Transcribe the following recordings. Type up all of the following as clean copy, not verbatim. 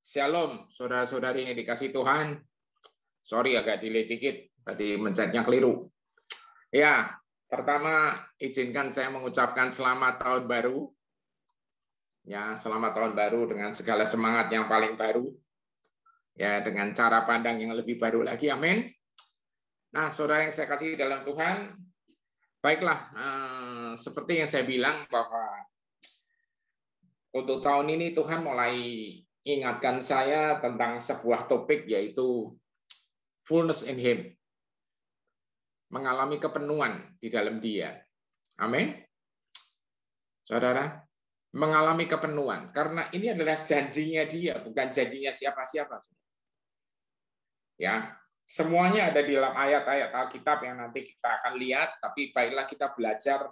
Shalom, saudara-saudari yang dikasih Tuhan. Sorry agak delay dikit, tadi mencetnya keliru. Ya, pertama izinkan saya mengucapkan selamat tahun baru. Ya, selamat tahun baru dengan segala semangat yang paling baru. Ya, dengan cara pandang yang lebih baru lagi. Amin. Nah, saudara yang saya kasih dalam Tuhan, baiklah, seperti yang saya bilang bahwa untuk tahun ini Tuhan mulai ingatkan saya tentang sebuah topik, yaitu fullness in Him. Mengalami kepenuhan di dalam Dia. Amin. Saudara, mengalami kepenuhan. Karena ini adalah janjinya Dia, bukan janjinya siapa-siapa. Ya, semuanya ada di dalam ayat-ayat Alkitab yang nanti kita akan lihat, tapi baiklah kita belajar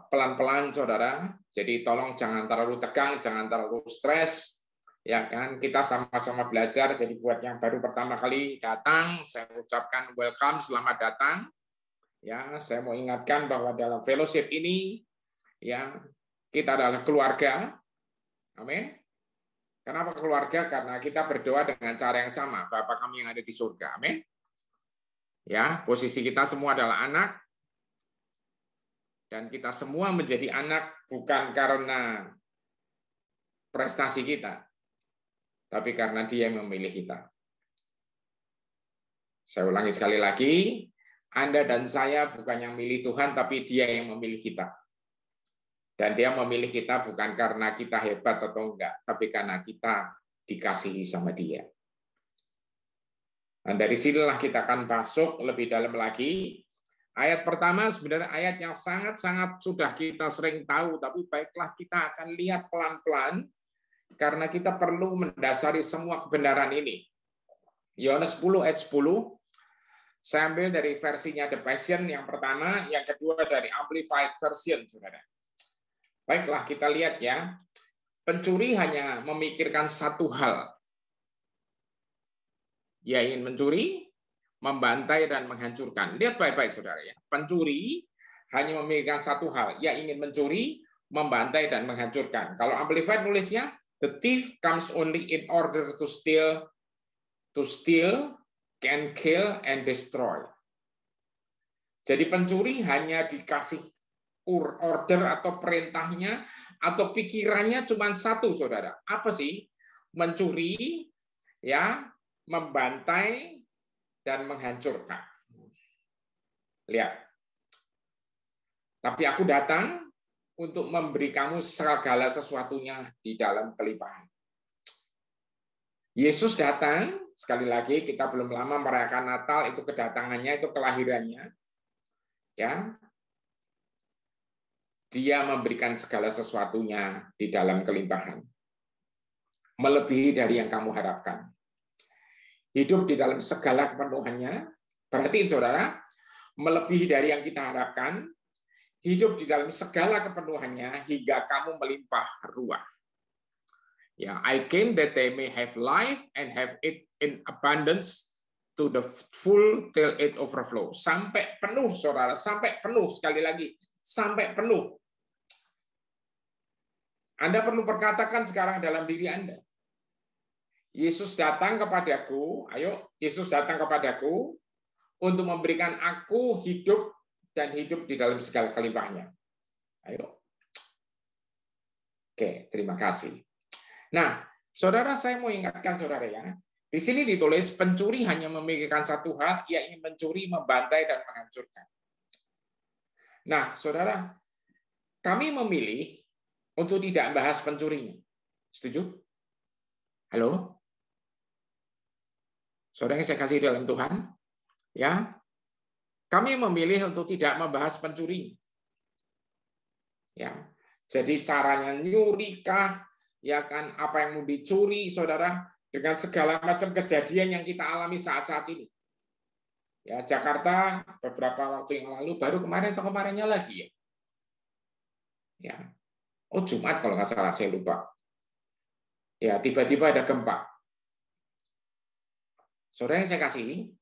pelan-pelan, saudara. Jadi tolong jangan terlalu tegang, jangan terlalu stres. Ya kan, kita sama-sama belajar. Jadi buat yang baru pertama kali datang, saya ucapkan welcome, selamat datang. Ya, saya mau ingatkan bahwa dalam fellowship ini, ya, kita adalah keluarga. Amin. Kenapa keluarga? Karena kita berdoa dengan cara yang sama, Bapa kami yang ada di surga. Amin. Ya, posisi kita semua adalah anak, dan kita semua menjadi anak bukan karena prestasi kita, tapi karena Dia yang memilih kita. Saya ulangi sekali lagi, Anda dan saya bukan yang milih Tuhan, tapi Dia yang memilih kita. Dan Dia memilih kita bukan karena kita hebat atau enggak, tapi karena kita dikasihi sama Dia. Dan dari sinilah kita akan masuk lebih dalam lagi. Ayat pertama sebenarnya ayat yang sangat-sangat sudah kita sering tahu, tapi baiklah kita akan lihat pelan-pelan, karena kita perlu mendasari semua kebenaran ini. Yohanes 10 ayat 10, saya ambil dari versinya The Passion yang pertama, yang kedua dari Amplified Version, saudara. Baiklah kita lihat ya, pencuri hanya memikirkan satu hal. Dia ingin mencuri, membantai, dan menghancurkan. Lihat baik-baik, saudara ya. Pencuri hanya memikirkan satu hal. Dia ingin mencuri, membantai, dan menghancurkan. Kalau Amplified nulisnya, the thief comes only in order to steal, can kill, and destroy. Jadi pencuri hanya dikasih order atau perintahnya atau pikirannya cuma satu, saudara. Apa sih? Mencuri, ya, membantai, dan menghancurkan. Lihat. Tapi aku datang untuk memberi kamu segala sesuatunya di dalam kelimpahan. Yesus datang, sekali lagi kita belum lama merayakan Natal, itu kedatangannya, itu kelahirannya. Ya. Dia memberikan segala sesuatunya di dalam kelimpahan. Melebihi dari yang kamu harapkan. Hidup di dalam segala kepenuhannya, berarti saudara, melebihi dari yang kita harapkan, hidup di dalam segala kepenuhannya hingga kamu melimpah ruah. Ya, I came that they may have life and have it in abundance to the full till it overflow. Sampai penuh, saudara, sampai penuh, sekali lagi, sampai penuh. Anda perlu perkatakan sekarang dalam diri Anda. Yesus datang kepadaku, ayo, Yesus datang kepadaku untuk memberikan aku hidup dan hidup di dalam segala kelimpahannya. Ayo. Oke, terima kasih. Nah, saudara, saya mau ingatkan saudara ya, di sini ditulis pencuri hanya memikirkan satu hal, ia ingin mencuri, membantai, dan menghancurkan. Nah, saudara, kami memilih untuk tidak membahas pencurinya. Setuju? Halo? Saudara yang saya kasih dalam Tuhan, ya, kami memilih untuk tidak membahas pencuri. Ya, jadi caranya nyurikah, ya kan, apa yang mau dicuri, saudara, dengan segala macam kejadian yang kita alami saat-saat ini. Ya, Jakarta beberapa waktu yang lalu, baru kemarin atau kemarinnya lagi ya. Ya, oh Jumat kalau nggak salah, saya lupa. Ya, tiba-tiba ada gempa. Saudara yang saya kasih,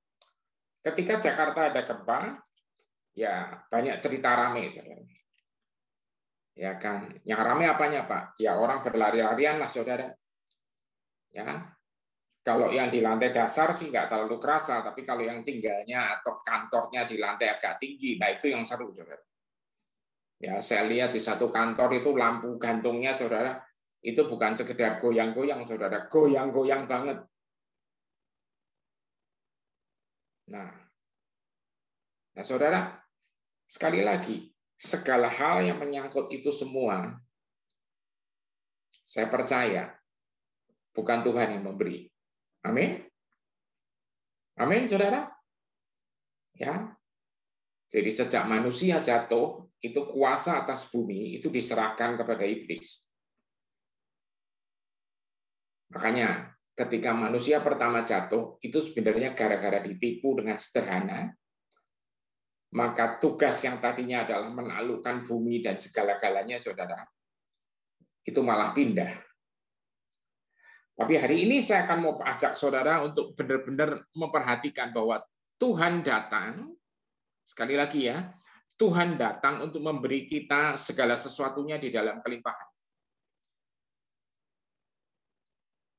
ketika Jakarta ada gempa, ya banyak cerita rame, saudara. Ya kan, yang rame apanya Pak? Ya orang berlari-larian lah, saudara. Ya, kalau yang di lantai dasar sih nggak terlalu kerasa, tapi kalau yang tinggalnya atau kantornya di lantai agak tinggi, nah itu yang seru, saudara. Ya, saya lihat di satu kantor itu lampu gantungnya, saudara, itu bukan sekedar goyang-goyang, saudara, goyang-goyang banget. Nah, saudara, sekali lagi, segala hal yang menyangkut itu semua, saya percaya bukan Tuhan yang memberi. Amin. Amin, saudara. Ya. Jadi sejak manusia jatuh, itu kuasa atas bumi itu diserahkan kepada iblis. Makanya ketika manusia pertama jatuh, itu sebenarnya gara-gara ditipu dengan sederhana, maka tugas yang tadinya adalah menaklukkan bumi dan segala-galanya, saudara, itu malah pindah. Tapi hari ini saya akan mau ajak saudara untuk benar-benar memperhatikan bahwa Tuhan datang, sekali lagi ya, Tuhan datang untuk memberi kita segala sesuatunya di dalam kelimpahan.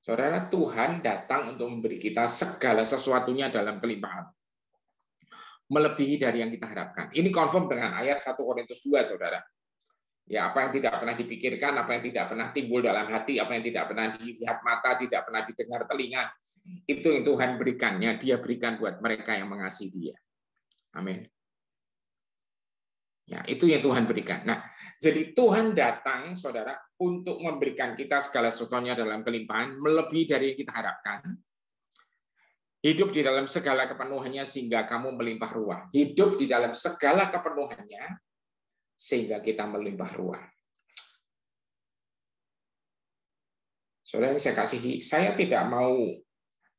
Saudara, Tuhan datang untuk memberi kita segala sesuatunya dalam kelimpahan. Melebihi dari yang kita harapkan. Ini confirm dengan ayat 1 Korintus 2, saudara. Ya, apa yang tidak pernah dipikirkan, apa yang tidak pernah timbul dalam hati, apa yang tidak pernah dilihat mata, tidak pernah didengar telinga, itu yang Tuhan berikannya, Dia berikan buat mereka yang mengasihi Dia. Amin. Ya, itu yang Tuhan berikan. Nah, jadi Tuhan datang, saudara, untuk memberikan kita segala sesuatunya dalam kelimpahan, melebihi dari yang kita harapkan. Hidup di dalam segala kepenuhannya sehingga kamu melimpah ruah. Hidup di dalam segala kepenuhannya sehingga kita melimpah ruah. Saudara yang saya kasihi, saya tidak mau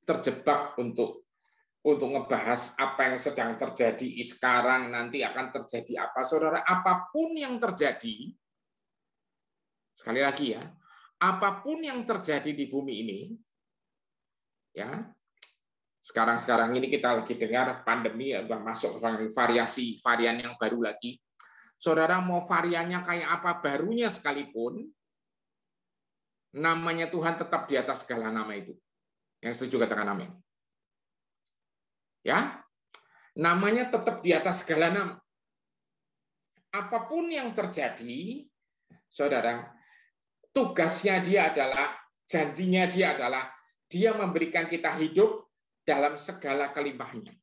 terjebak untuk ngebahas apa yang sedang terjadi sekarang, nanti akan terjadi apa. Saudara, apapun yang terjadi, sekali lagi ya, apapun yang terjadi di bumi ini, ya, sekarang ini kita lagi dengar pandemi, udah masuk variasi varian yang baru lagi. Saudara, mau variannya kayak apa barunya sekalipun, namanya Tuhan tetap di atas segala nama itu. Yang setuju katakan amin. Ya, namanya tetap di atas segala nama. Apapun yang terjadi, saudara, tugasnya dia adalah, janjinya dia adalah, dia memberikan kita hidup dalam segala kelimpahannya.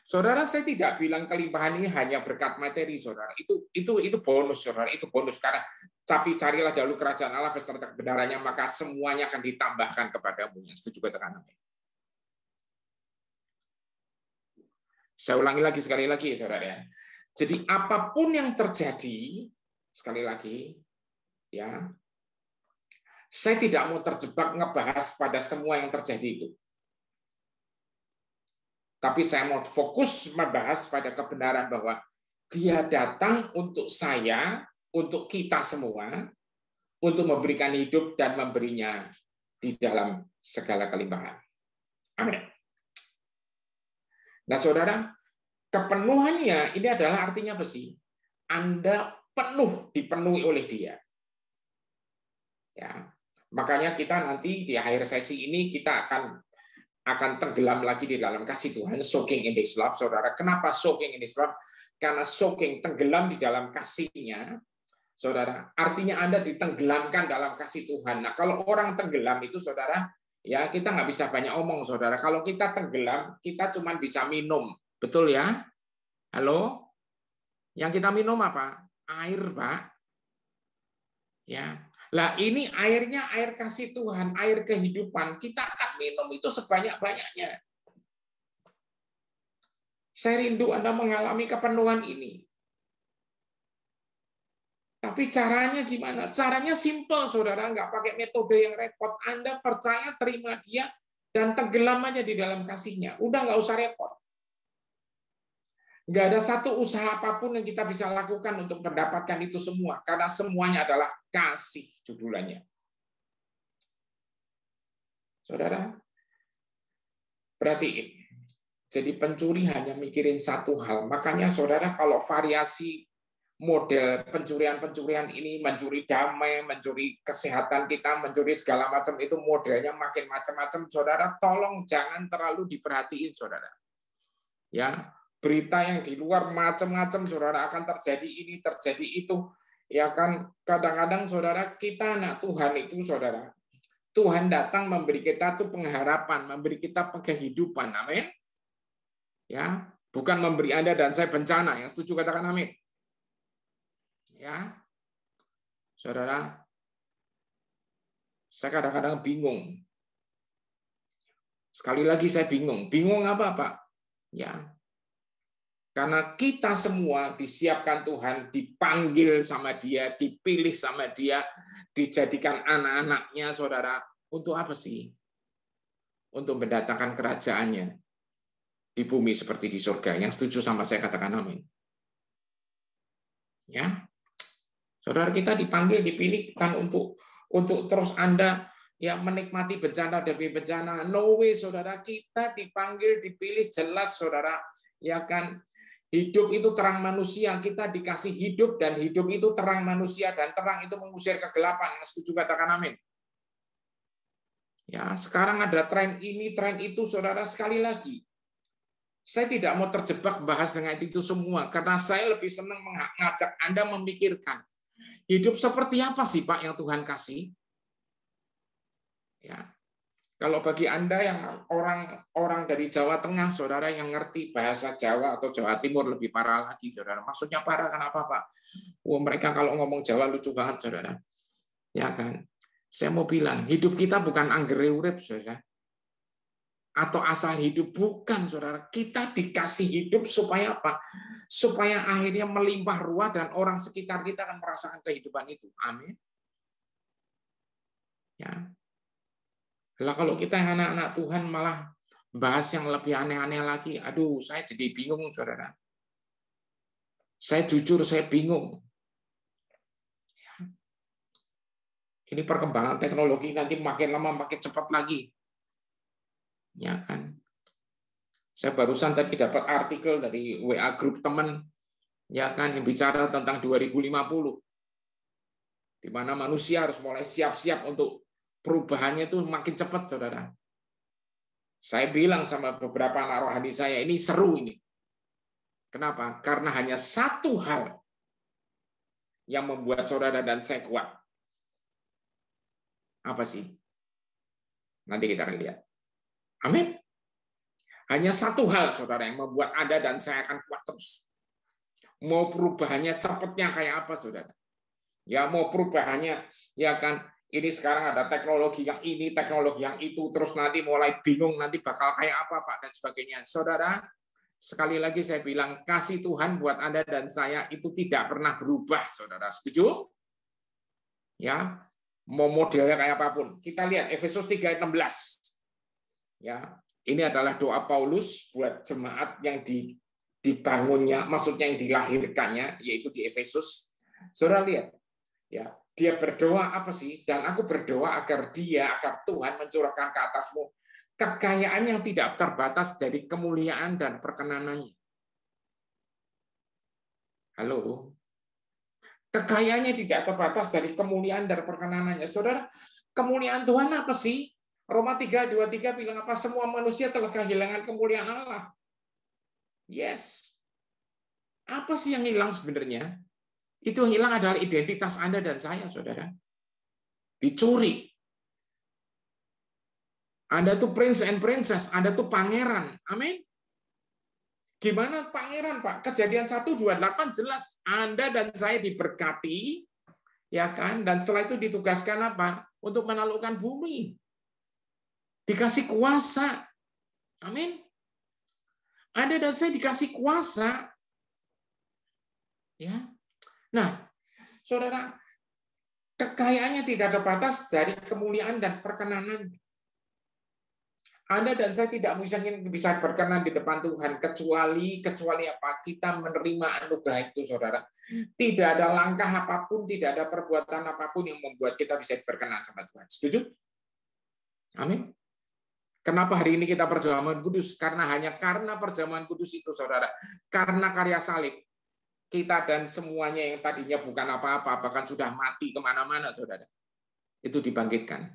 Saudara, saya tidak bilang kelimpahan ini hanya berkat materi, saudara. Itu bonus, saudara. Itu bonus karena tapi carilah dahulu kerajaan Allah beserta kebenarannya, maka semuanya akan ditambahkan kepadamu. Yang setuju katakan amin. Saya ulangi lagi sekali lagi, saudara ya. Jadi apapun yang terjadi, sekali lagi, ya, saya tidak mau terjebak ngebahas pada semua yang terjadi itu. Tapi saya mau fokus membahas pada kebenaran bahwa Dia datang untuk saya, untuk kita semua, untuk memberikan hidup dan memberinya di dalam segala kelimpahan. Amin. Nah, saudara, kepenuhannya ini adalah artinya apa sih? Anda dipenuhi oleh Dia. Ya, makanya kita nanti di akhir sesi ini kita akan tenggelam lagi di dalam kasih Tuhan, soaking in His love, saudara. Kenapa soaking in His love? Karena soaking, tenggelam di dalam kasih-Nya, saudara. Artinya Anda ditenggelamkan dalam kasih Tuhan. Nah, kalau orang tenggelam itu, saudara, ya kita nggak bisa banyak omong, saudara. Kalau kita tenggelam, kita cuma bisa minum, betul ya? Halo? Yang kita minum apa? Air, Pak. Ya. Lah ini airnya air kasih Tuhan, air kehidupan. Kita akan minum itu sebanyak-banyaknya. Saya rindu Anda mengalami kepenuhan ini. Tapi caranya gimana? Caranya simple, saudara. Nggak pakai metode yang repot. Anda percaya, terima Dia, dan tenggelam aja di dalam kasih-Nya. Udah nggak usah repot. Nggak ada satu usaha apapun yang kita bisa lakukan untuk mendapatkan itu semua. Karena semuanya adalah kasih judulnya. Saudara, perhatiin. Jadi pencuri hanya mikirin satu hal. Makanya saudara kalau variasi model pencurian-pencurian ini, mencuri damai, mencuri kesehatan kita, mencuri segala macam, itu modelnya makin macam-macam. Saudara, tolong jangan terlalu diperhatiin, saudara. Ya, berita yang di luar macam-macam, saudara, akan terjadi ini, terjadi itu. Ya kan, kadang-kadang saudara, kita anak Tuhan itu, saudara, Tuhan datang memberi kita tuh pengharapan, memberi kita kehidupan. Amin. Ya, bukan memberi Anda dan saya bencana. Yang setuju katakan amin. Ya, saudara, saya kadang-kadang bingung. Sekali lagi saya bingung. Bingung apa, Pak? Ya, karena kita semua disiapkan Tuhan, dipanggil sama Dia, dipilih sama Dia, dijadikan anak-anaknya, saudara. Untuk apa sih? Untuk mendatangkan kerajaannya di bumi seperti di surga. Yang setuju sama saya katakan amin. Ya, saudara, kita dipanggil, dipilih bukan untuk terus Anda ya menikmati bencana demi bencana. No way, saudara. Kita dipanggil, dipilih, jelas, saudara. Ya kan, hidup itu terang manusia. Kita dikasih hidup, dan hidup itu terang manusia, dan terang itu mengusir kegelapan. Yang setuju katakan amin. Ya, sekarang ada tren ini, tren itu, saudara. Sekali lagi, saya tidak mau terjebak bahas dengan itu semua, karena saya lebih senang mengajak Anda memikirkan hidup seperti apa sih, Pak, yang Tuhan kasih? Ya, kalau bagi Anda yang orang dari Jawa Tengah, saudara, yang ngerti bahasa Jawa atau Jawa Timur, lebih parah lagi, saudara. Maksudnya parah kenapa, Pak? Mereka kalau ngomong Jawa lucu banget, saudara. Ya kan? Saya mau bilang, hidup kita bukan anggere urip, saudara. Atau asal hidup, bukan, saudara. Kita dikasih hidup supaya apa? Supaya akhirnya melimpah ruah dan orang sekitar kita akan merasakan kehidupan itu. Amin. Ya. Lah kalau kita yang anak-anak Tuhan malah bahas yang lebih aneh-aneh lagi, aduh, saya jadi bingung, saudara. Saya jujur, saya bingung. Ini perkembangan teknologi nanti makin lama makin cepat lagi. Ya kan? Saya barusan tadi dapat artikel dari WA grup teman, ya kan, yang bicara tentang 2050. Di mana manusia harus mulai siap-siap untuk perubahannya itu makin cepat, saudara. Saya bilang sama beberapa anak rohani saya, ini seru ini. Kenapa? Karena hanya satu hal yang membuat saudara dan saya kuat. Apa sih? Nanti kita akan lihat. Amin. Hanya satu hal, saudara, yang membuat Anda dan saya akan kuat terus. Mau perubahannya cepatnya kayak apa, saudara? Ya, mau perubahannya, ya kan, ini sekarang ada teknologi yang ini, teknologi yang itu, terus nanti mulai bingung, nanti bakal kayak apa, Pak, dan sebagainya. Saudara, sekali lagi saya bilang, kasih Tuhan buat Anda dan saya itu tidak pernah berubah, saudara. Setuju? Ya, mau modelnya kayak apapun. Kita lihat Efesus 3 ayat 16. Ya, ini adalah doa Paulus buat jemaat yang dibangunnya, maksudnya yang dilahirkannya, yaitu di Efesus. Saudara lihat, ya, dia berdoa apa sih? Dan aku berdoa agar Tuhan mencurahkan ke atasmu kekayaan yang tidak terbatas dari kemuliaan dan perkenanannya. Halo? Kekayaannya tidak terbatas dari kemuliaan dan perkenanannya. Saudara, kemuliaan Tuhan apa sih? Roma 3:23 bilang apa? Semua manusia telah kehilangan kemuliaan Allah. Yes. Apa sih yang hilang sebenarnya? Itu yang hilang adalah identitas Anda dan saya, saudara. Dicuri. Anda tuh prince and princess, Anda tuh pangeran. Amin. Gimana pangeran, Pak? Kejadian 1:28 jelas Anda dan saya diberkati, ya kan? Dan setelah itu ditugaskan apa? Untuk menaklukkan bumi. Dikasih kuasa. Amin. Anda dan saya dikasih kuasa. Ya. Nah, saudara, kekayaannya tidak terbatas dari kemuliaan dan perkenanan. Anda dan saya tidak bisa berkenan di depan Tuhan kecuali apa? Kita menerima anugerah itu, saudara. Tidak ada langkah apapun, tidak ada perbuatan apapun yang membuat kita bisa berkenan sama Tuhan. Setuju? Amin. Kenapa hari ini kita perjamuan kudus? Karena hanya karena perjamuan kudus itu, saudara. Karena karya salib. kita dan semuanya yang tadinya bukan apa-apa, bahkan sudah mati kemana-mana, saudara, itu dibangkitkan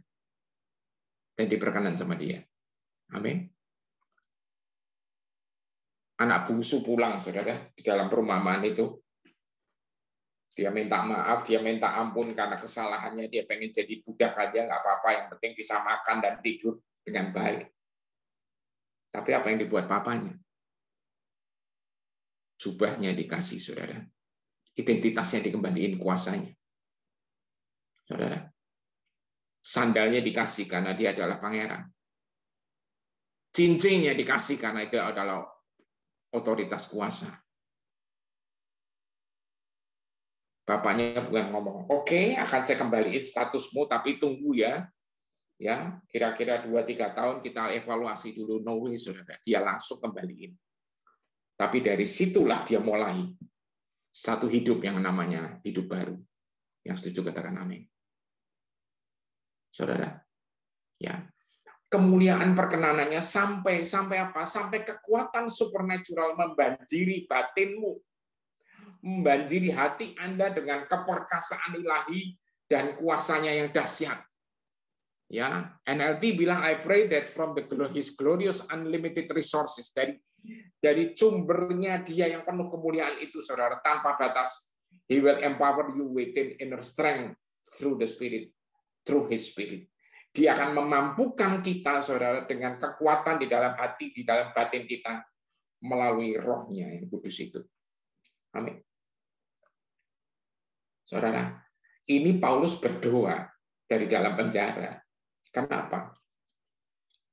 dan diperkenan sama dia. Amin. Anak bungsu pulang, saudara, di dalam perumpamaan itu. Dia minta maaf, dia minta ampun karena kesalahannya, dia pengen jadi budak aja, nggak apa-apa, yang penting bisa makan dan tidur dengan baik. Tapi apa yang dibuat papanya? Jubahnya dikasih, saudara. Identitasnya dikembaliin, kuasanya. Saudara. Sandalnya dikasih karena dia adalah pangeran. Cincinnya dikasih karena itu adalah otoritas kuasa. Bapaknya bukan ngomong, oke, akan saya kembaliin statusmu, tapi tunggu ya. Ya, kira-kira 2-3 tahun kita evaluasi dulu. No way, saudara. Dia langsung kembaliin. Tapi dari situlah dia mulai satu hidup yang namanya hidup baru. Yang setuju katakan amin. Saudara, ya. Kemuliaan perkenanannya sampai apa? Sampai kekuatan supernatural membanjiri batinmu. Membanjiri hati Anda dengan keperkasaan ilahi dan kuasanya yang dahsyat. Ya, NLT bilang I pray that from his glorious unlimited resources, dari sumbernya dia yang penuh kemuliaan itu, saudara, tanpa batas, he will empower you within inner strength through the spirit, through his spirit. Dia akan memampukan kita, saudara, dengan kekuatan di dalam hati, di dalam batin kita melalui rohnya yang kudus itu. Amin. Saudara, ini Paulus berdoa dari dalam penjara. Kenapa?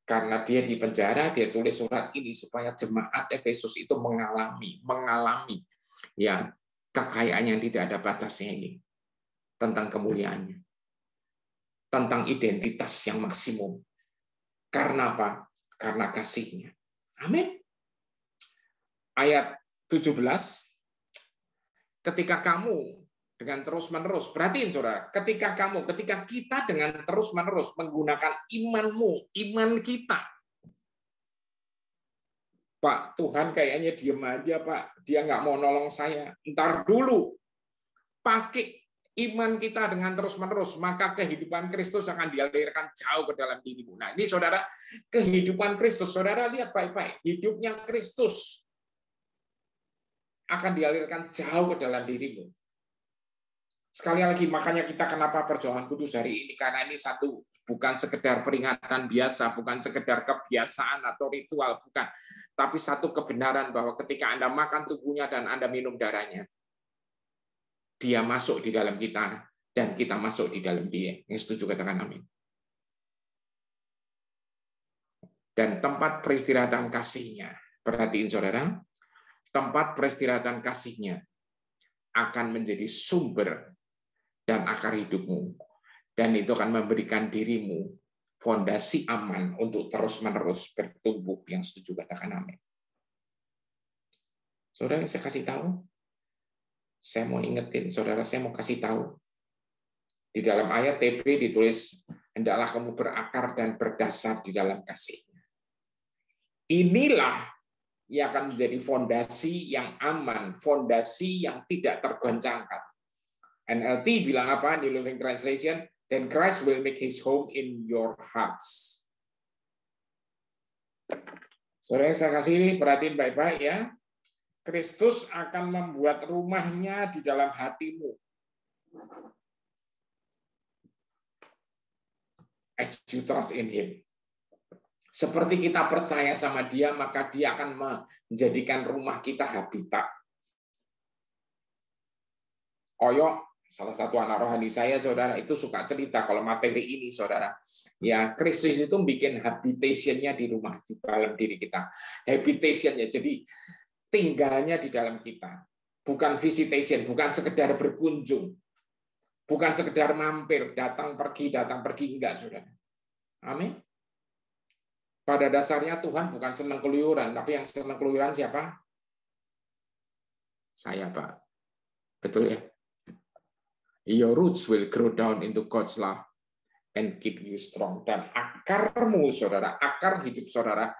Karena dia di penjara, dia tulis surat ini supaya jemaat Efesus itu mengalami ya kekayaan yang tidak ada batasnya ini, tentang kemuliaannya, tentang identitas yang maksimum. Karena apa? Karena kasihnya. Amin. Ayat 17, ketika kamu dengan terus-menerus, perhatiin saudara, ketika kita dengan terus-menerus menggunakan iman kita. Pak, Tuhan kayaknya diem aja, Pak. Dia nggak mau nolong saya. Ntar dulu. Pakai iman kita dengan terus-menerus, maka kehidupan Kristus akan dialirkan jauh ke dalam dirimu. Nah, ini saudara, kehidupan Kristus. Saudara lihat baik-baik. Hidupnya Kristus akan dialirkan jauh ke dalam dirimu. Sekali lagi, makanya kita kenapa perjuangan kudus hari ini, karena ini satu, bukan sekedar peringatan biasa, bukan sekedar kebiasaan atau ritual, bukan. Tapi satu kebenaran bahwa ketika Anda makan tubuhnya dan Anda minum darahnya, dia masuk di dalam kita, dan kita masuk di dalam dia. Yang setuju katakan amin. Dan tempat peristirahatan kasihnya, perhatiin saudara, tempat peristirahatan kasihnya akan menjadi sumber dan akar hidupmu, dan itu akan memberikan dirimu fondasi aman untuk terus-menerus bertumbuh. Yang setuju katakan amin. Saudara, saya kasih tahu, saya mau ingetin saudara, saya mau kasih tahu di dalam ayat TP ditulis, hendaklah kamu berakar dan berdasar di dalam kasihnya. Inilah yang akan menjadi fondasi yang aman, fondasi yang tidak tergoncangkan. NLT bilang apa di Living Translation? Then Christ will make his home in your hearts. Saudara saya kasih perhatiin baik-baik ya. Kristus akan membuat rumahnya di dalam hatimu. As you trust in him. Seperti kita percaya sama dia, maka dia akan menjadikan rumah kita habitat. Oyok, salah satu anak rohani saya, saudara, itu suka cerita kalau materi ini, saudara. Ya, Kristus itu bikin habitation-nya di rumah, di dalam diri kita. Habitation-nya, jadi tinggalnya di dalam kita. Bukan visitation, bukan sekedar berkunjung. Bukan sekedar mampir, datang pergi, enggak, saudara. Amin. Pada dasarnya Tuhan bukan senang keluyuran, tapi yang senang keluyuran siapa? Saya, Pak. Betul ya? Your roots will grow down into God's love and keep you strong. Dan akarmu, saudara, akar hidup saudara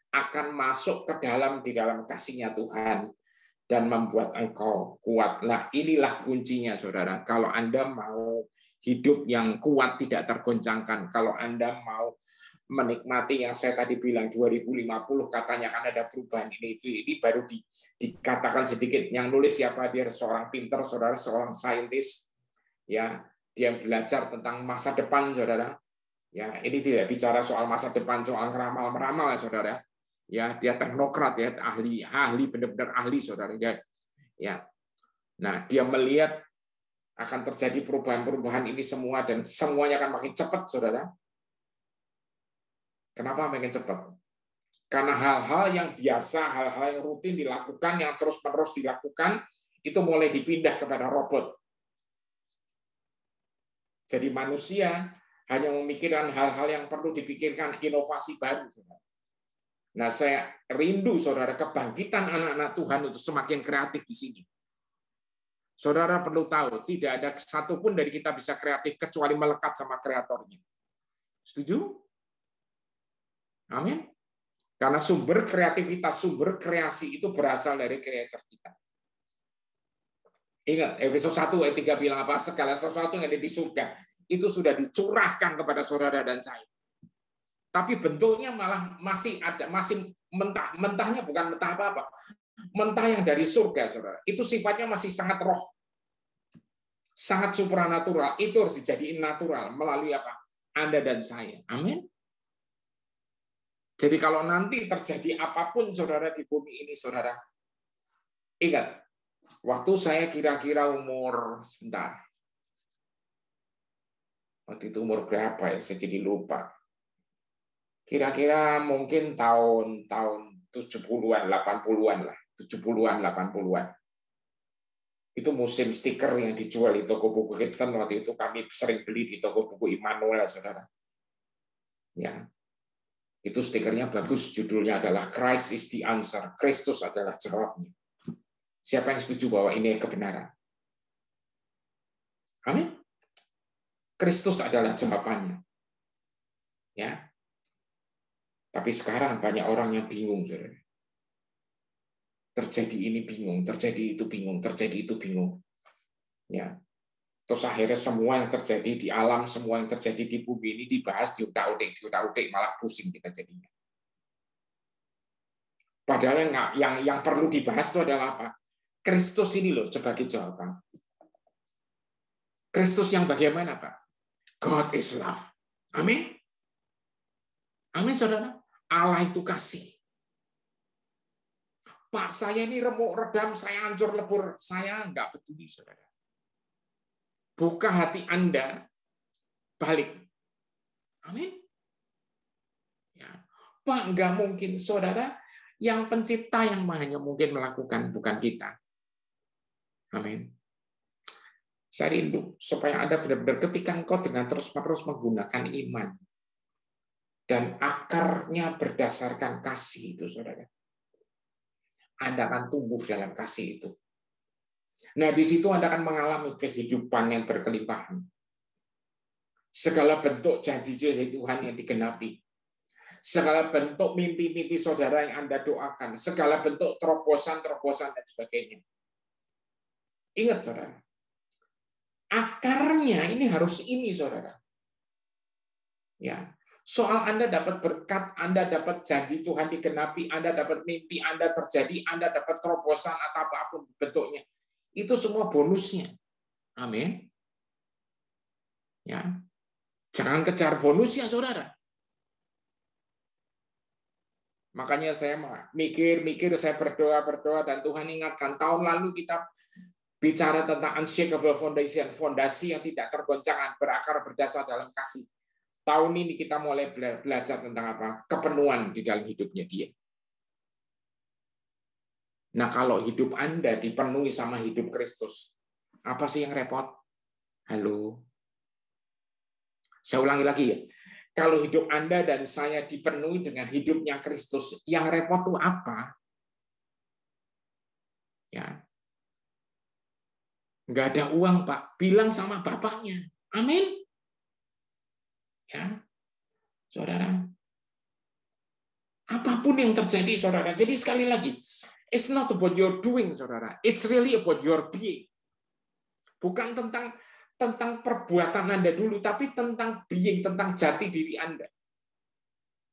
akan masuk ke dalam di dalam kasihnya Tuhan dan membuat engkau kuat. Nah, inilah kuncinya, saudara. Kalau Anda mau hidup yang kuat, tidak tergoncangkan, kalau Anda mau menikmati yang saya tadi bilang 2050 katanya akan ada perubahan ini baru dikatakan sedikit. Yang nulis siapa? Dia seorang pinter, saudara, seorang saintis, ya, dia belajar tentang masa depan, saudara. Ya, ini tidak bicara soal masa depan, soal meramal-meramal, ya, saudara. Ya, dia teknokrat, ya, ahli benar-benar ahli, saudara. Ya. Nah, dia melihat akan terjadi perubahan-perubahan ini semua dan semuanya akan makin cepat, saudara. Kenapa makin cepat? Karena hal-hal yang biasa, hal-hal yang rutin dilakukan, yang terus-menerus dilakukan, itu mulai dipindah kepada robot. Jadi manusia hanya memikirkan hal-hal yang perlu dipikirkan, inovasi baru. Nah, saya rindu, saudara, kebangkitan anak-anak Tuhan untuk semakin kreatif di sini. Saudara perlu tahu, tidak ada satupun dari kita bisa kreatif kecuali melekat sama kreatornya. Setuju? Amin. Karena sumber kreativitas, sumber kreasi itu berasal dari kreator kita. Ingat, Efesus 1 ayat 3 bilang apa? Segala sesuatu yang ada di surga itu sudah dicurahkan kepada saudara dan saya. Tapi bentuknya malah masih mentah. Mentahnya bukan mentah apa-apa. Mentah yang dari surga, saudara. Itu sifatnya masih sangat roh. Sangat supranatural. Itu harus dijadiin natural melalui apa? Anda dan saya. Amin. Jadi kalau nanti terjadi apapun, saudara, di bumi ini, saudara, ingat, waktu saya kira-kira umur, sebentar, waktu itu umur berapa ya? Saya jadi lupa. Kira-kira mungkin tahun 70-an, 80-an lah. 70-an, 80-an. Itu musim stiker yang dijual di toko buku Kristen. Waktu itu kami sering beli di toko buku Immanuel, saudara. Ya, itu stikernya bagus. Judulnya adalah Christ is the answer. Kristus adalah jawabnya. Siapa yang setuju bahwa ini kebenaran? Amin. Kristus adalah jawabannya. Ya. Tapi sekarang banyak orang yang bingung, saudara. Terjadi ini bingung, terjadi itu bingung, terjadi itu bingung. Ya. Terus akhirnya semua yang terjadi di alam, semua yang terjadi di bumi ini dibahas diutak-utik, malah pusing kita jadinya. Padahal yang perlu dibahas itu adalah apa? Kristus ini loh sebagai jawaban. Kristus yang bagaimana, Pak? God is love. Amin. Amin, saudara. Allah itu kasih. Pak, saya ini remuk redam, saya hancur lebur. Saya nggak peduli, saudara. Buka hati Anda, balik. Amin. Ya. Pak, nggak mungkin, saudara. Yang pencipta yang hanya mungkin melakukan, bukan kita. Amin. Saya rindu supaya Anda benar-benar ketika engkau dengan terus-menerus menggunakan iman dan akarnya berdasarkan kasih itu, saudara. Anda akan tumbuh dalam kasih itu. Nah, di situ Anda akan mengalami kehidupan yang berkelimpahan. Segala bentuk janji-janji Tuhan yang digenapi. Segala bentuk mimpi-mimpi saudara yang Anda doakan. Segala bentuk terobosan-terobosan dan sebagainya. Ingat, saudara. Akarnya ini harus ini, saudara. Ya. Soal Anda dapat berkat, Anda dapat janji Tuhan digenapi, Anda dapat mimpi, Anda terjadi, Anda dapat terobosan atau apapun bentuknya. Itu semua bonusnya. Amin. Ya. Jangan kejar bonusnya, saudara. Makanya saya mikir, saya berdoa, dan Tuhan ingatkan, tahun lalu kita bicara tentang unshakable foundation, fondasi yang tidak tergoncangkan, berakar berdasar dalam kasih. Tahun ini kita mulai belajar tentang apa? Kepenuhan di dalam hidupnya dia. Nah, kalau hidup Anda dipenuhi sama hidup Kristus, apa sih yang repot? Halo? Saya ulangi lagi ya. Kalau hidup Anda dan saya dipenuhi dengan hidupnya Kristus, yang repot itu apa? Ya. Nggak ada uang, Pak. Bilang sama bapaknya. Amin. Ya, saudara. Apapun yang terjadi, saudara. Jadi sekali lagi, It's not about your doing, saudara. It's really about your being. Bukan tentang perbuatan Anda dulu, tapi tentang being, tentang jati diri Anda.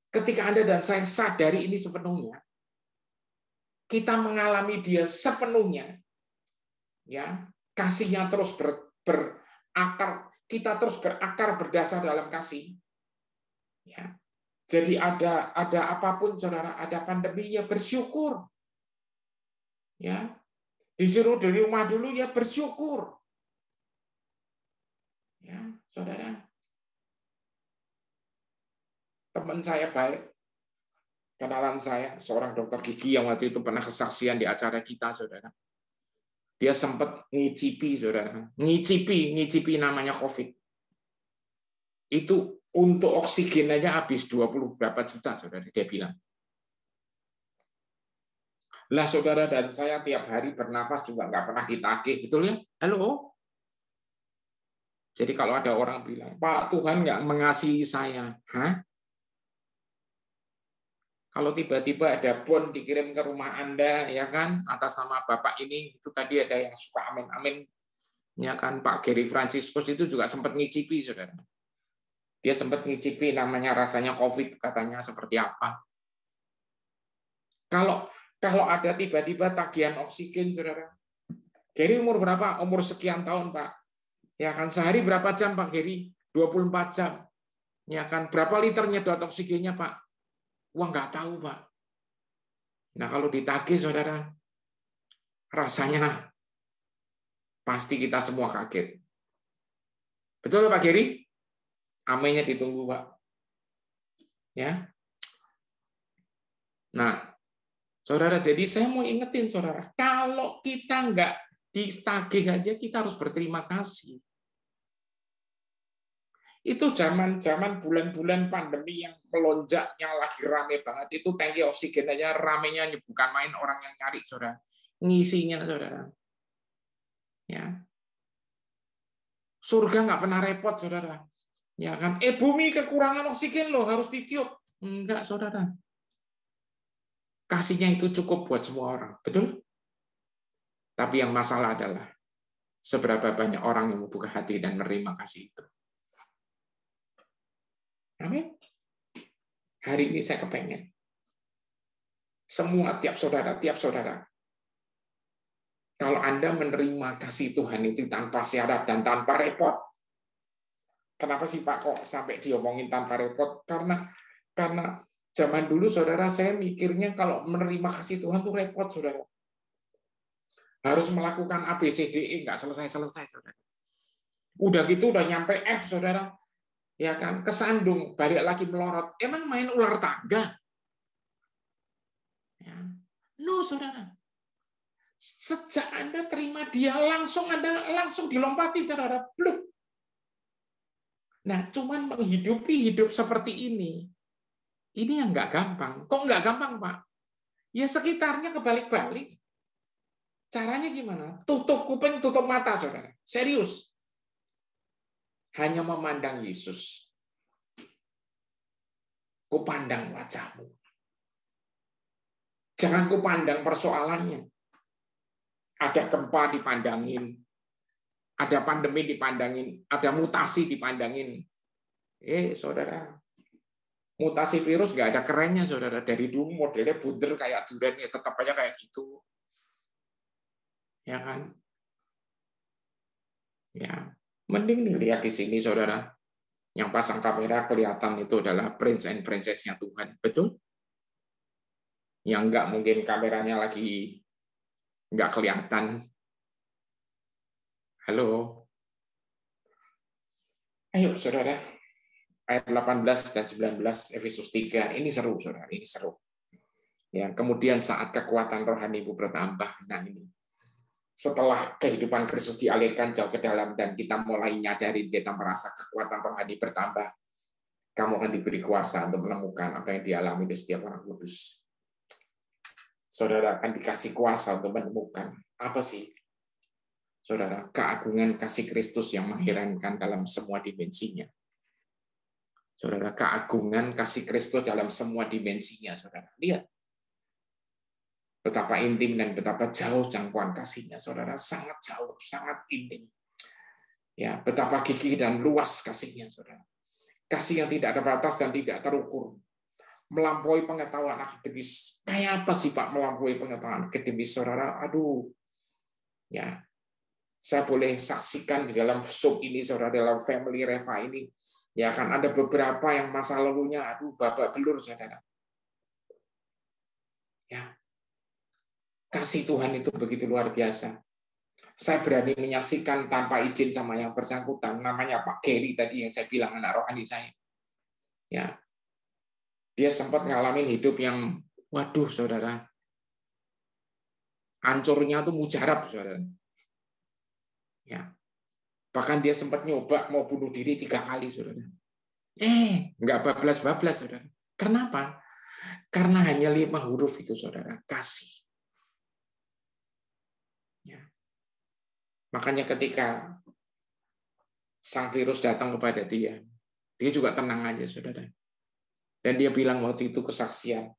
Ketika Anda dan saya sadari ini sepenuhnya, kita mengalami dia sepenuhnya, ya, kasihnya terus berakar, kita terus berakar berdasar dalam kasih. Ya. Jadi ada apapun, saudara, ada pandemi, ya bersyukur. Ya, disuruh dari rumah dulu, ya bersyukur. Ya, saudara. Teman saya baik, kenalan saya, seorang dokter gigi yang waktu itu pernah kesaksian di acara kita, saudara. Dia sempat ngicipi, saudara. Ngicipi namanya COVID. Itu untuk oksigen aja habis 20 berapa juta, saudara, dia bilang. Lah, saudara dan saya tiap hari bernafas juga nggak pernah ditagih, betul ya? Halo? Jadi kalau ada orang bilang, Pak, Tuhan nggak mengasihi saya. Hah? Kalau tiba-tiba ada bon dikirim ke rumah Anda, ya kan, atas nama Bapak ini, itu tadi ada yang suka amin-amin, ya kan, Pak Gary Franciscus itu juga sempat ngicipi, saudara. Dia sempat ngicipi namanya rasanya COVID, katanya seperti apa. Kalau ada tiba-tiba tagihan oksigen, saudara. Gary umur berapa? Umur sekian tahun, Pak. Ya kan, sehari berapa jam, Pak Gary? 24 jam. Ya kan, berapa liter nyedot oksigennya, Pak? Wah, nggak tahu, Pak. Nah, kalau ditagih, saudara, rasanya pasti kita semua kaget. Betul, Pak Gary? Aminnya ditunggu, Pak. Ya. Nah, saudara, jadi saya mau ingetin, saudara, kalau kita nggak ditagih aja, kita harus berterima kasih. Itu zaman bulan-bulan pandemi yang melonjaknya lagi rame banget, itu tangki oksigen aja ramenya, bukan main orang yang nyari, saudara. Ngisinya, saudara. Ya. Surga nggak pernah repot, saudara. Ya kan? Bumi kekurangan oksigen loh, harus ditiup. Enggak, saudara. Kasihnya itu cukup buat semua orang, betul? Tapi yang masalah adalah seberapa banyak orang yang membuka hati dan menerima kasih itu. Amin. Hari ini saya kepengen semua tiap saudara, kalau Anda menerima kasih Tuhan itu tanpa syarat dan tanpa repot. Kenapa sih Pak kok sampai diomongin tanpa repot? Karena zaman dulu, saudara, saya mikirnya kalau menerima kasih Tuhan itu repot, saudara. Harus melakukan ABCDE, nggak selesai-selesai, saudara. Udah gitu, udah nyampe F, saudara. Ya kan, kesandung, balik lagi melorot. Emang main ular tangga? Ya. No, saudara. Sejak Anda terima dia, Anda langsung dilompati, saudara. Bluk. Nah, cuman menghidupi hidup seperti ini yang nggak gampang. Kok nggak gampang, Pak? Ya sekitarnya kebalik-balik. Caranya gimana? Tutup kuping, tutup mata, saudara. Serius. Hanya memandang Yesus. Kupandang wajahmu. Jangan kupandang persoalannya. Ada gempa dipandangin. Ada pandemi dipandangin. Ada mutasi dipandangin. Saudara. Mutasi virus nggak ada kerennya, saudara. Dari dulu modelnya bunder kayak durian, ya tetap aja kayak gitu. Ya kan? Ya. Mending dilihat di sini, saudara. Yang pasang kamera kelihatan itu adalah prince and princess-nya Tuhan. Betul? Yang enggak mungkin kameranya lagi enggak kelihatan. Halo? Ayo, saudara. Ayat 18 dan 19, Efesus 3. Ini seru, saudara. Ini seru. Ya, kemudian saat kekuatan rohanimu bertambah. Nah, ini. Setelah kehidupan Kristus dialirkan jauh ke dalam dan kita mulai nyadari, kita merasa kekuatan rohani bertambah, kamu akan diberi kuasa untuk menemukan apa yang dialami di setiap orang kudus. Saudara akan dikasih kuasa untuk menemukan apa sih, saudara, keagungan kasih Kristus yang mengherankan dalam semua dimensinya. Saudara, keagungan kasih Kristus dalam semua dimensinya, saudara. Lihat. Betapa intim dan betapa jauh jangkauan kasih-Nya, saudara, sangat jauh, sangat intim. Ya, betapa gigih dan luas kasih-Nya, saudara. Kasih yang tidak ada batas dan tidak terukur. Melampaui pengetahuan akademis. Kayak apa sih Pak melampaui pengetahuan akademis, saudara? Aduh. Ya. Saya boleh saksikan di dalam sub ini, saudara, dalam family Reva ini. Ya kan ada beberapa yang masa lalunya aduh babak belur, saudara. Ya. Kasih Tuhan itu begitu luar biasa. Saya berani menyaksikan tanpa izin sama yang bersangkutan, namanya Pak Gary tadi yang saya bilang anak rohani saya. Ya, dia sempat ngalamin hidup yang, waduh, saudara, hancurnya tuh mujarab, saudara. Ya, bahkan dia sempat nyoba mau bunuh diri 3 kali, saudara. Nggak bablas-bablas, saudara. Kenapa? Karena hanya 5 huruf itu, saudara, kasih. Ya. Makanya ketika sang virus datang kepada dia juga tenang aja, saudara. Dan dia bilang waktu itu kesaksian,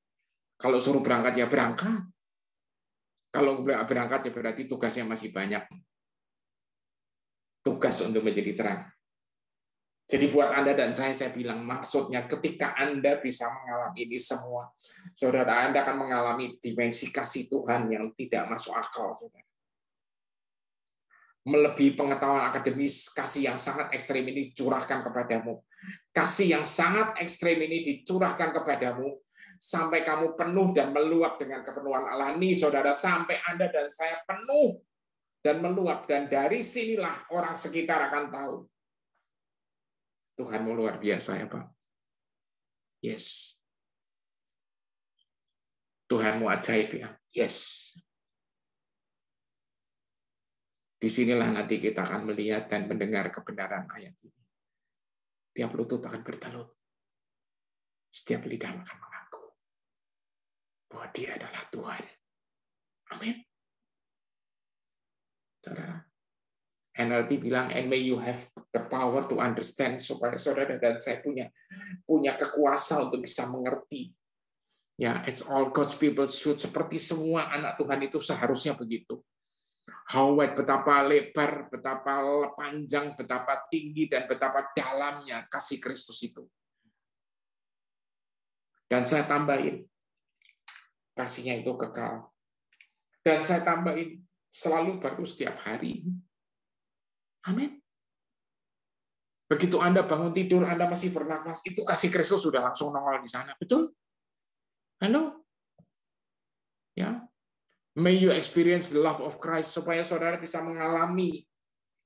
kalau suruh berangkat ya berangkat. Kalau berangkat ya berarti tugasnya masih banyak. Tugas untuk menjadi terang. Jadi buat Anda dan saya bilang maksudnya ketika Anda bisa mengalami ini semua, saudara, Anda akan mengalami dimensi kasih Tuhan yang tidak masuk akal, saudara. Melebihi pengetahuan akademis, kasih yang sangat ekstrem ini curahkan kepadamu. Kasih yang sangat ekstrem ini dicurahkan kepadamu sampai kamu penuh dan meluap dengan kepenuhan Allah. Nih, saudara, sampai Anda dan saya penuh dan meluap, dan dari sinilah orang sekitar akan tahu Tuhanmu luar biasa ya Pak. Yes. Tuhanmu ajaib ya. Yes. Disinilah nanti kita akan melihat dan mendengar kebenaran ayat ini. Tiap lutut akan bertalut. Setiap lidah akan mengaku bahwa Dia adalah Tuhan. Amin. Saudara. NLT bilang, and may you have the power to understand, supaya saudara dan saya punya kekuasaan untuk bisa mengerti. Ya, it's all God's people should, seperti semua anak Tuhan itu seharusnya begitu. How wide, betapa lebar, betapa panjang, betapa tinggi, dan betapa dalamnya kasih Kristus itu. Dan saya tambahin, kasihnya itu kekal. Dan saya tambahin, selalu baru setiap hari. Amin. Begitu Anda bangun tidur, Anda masih bernapas, itu kasih Kristus sudah langsung nongol di sana. Betul? Halo? Ya. May you experience the love of Christ, supaya saudara bisa mengalami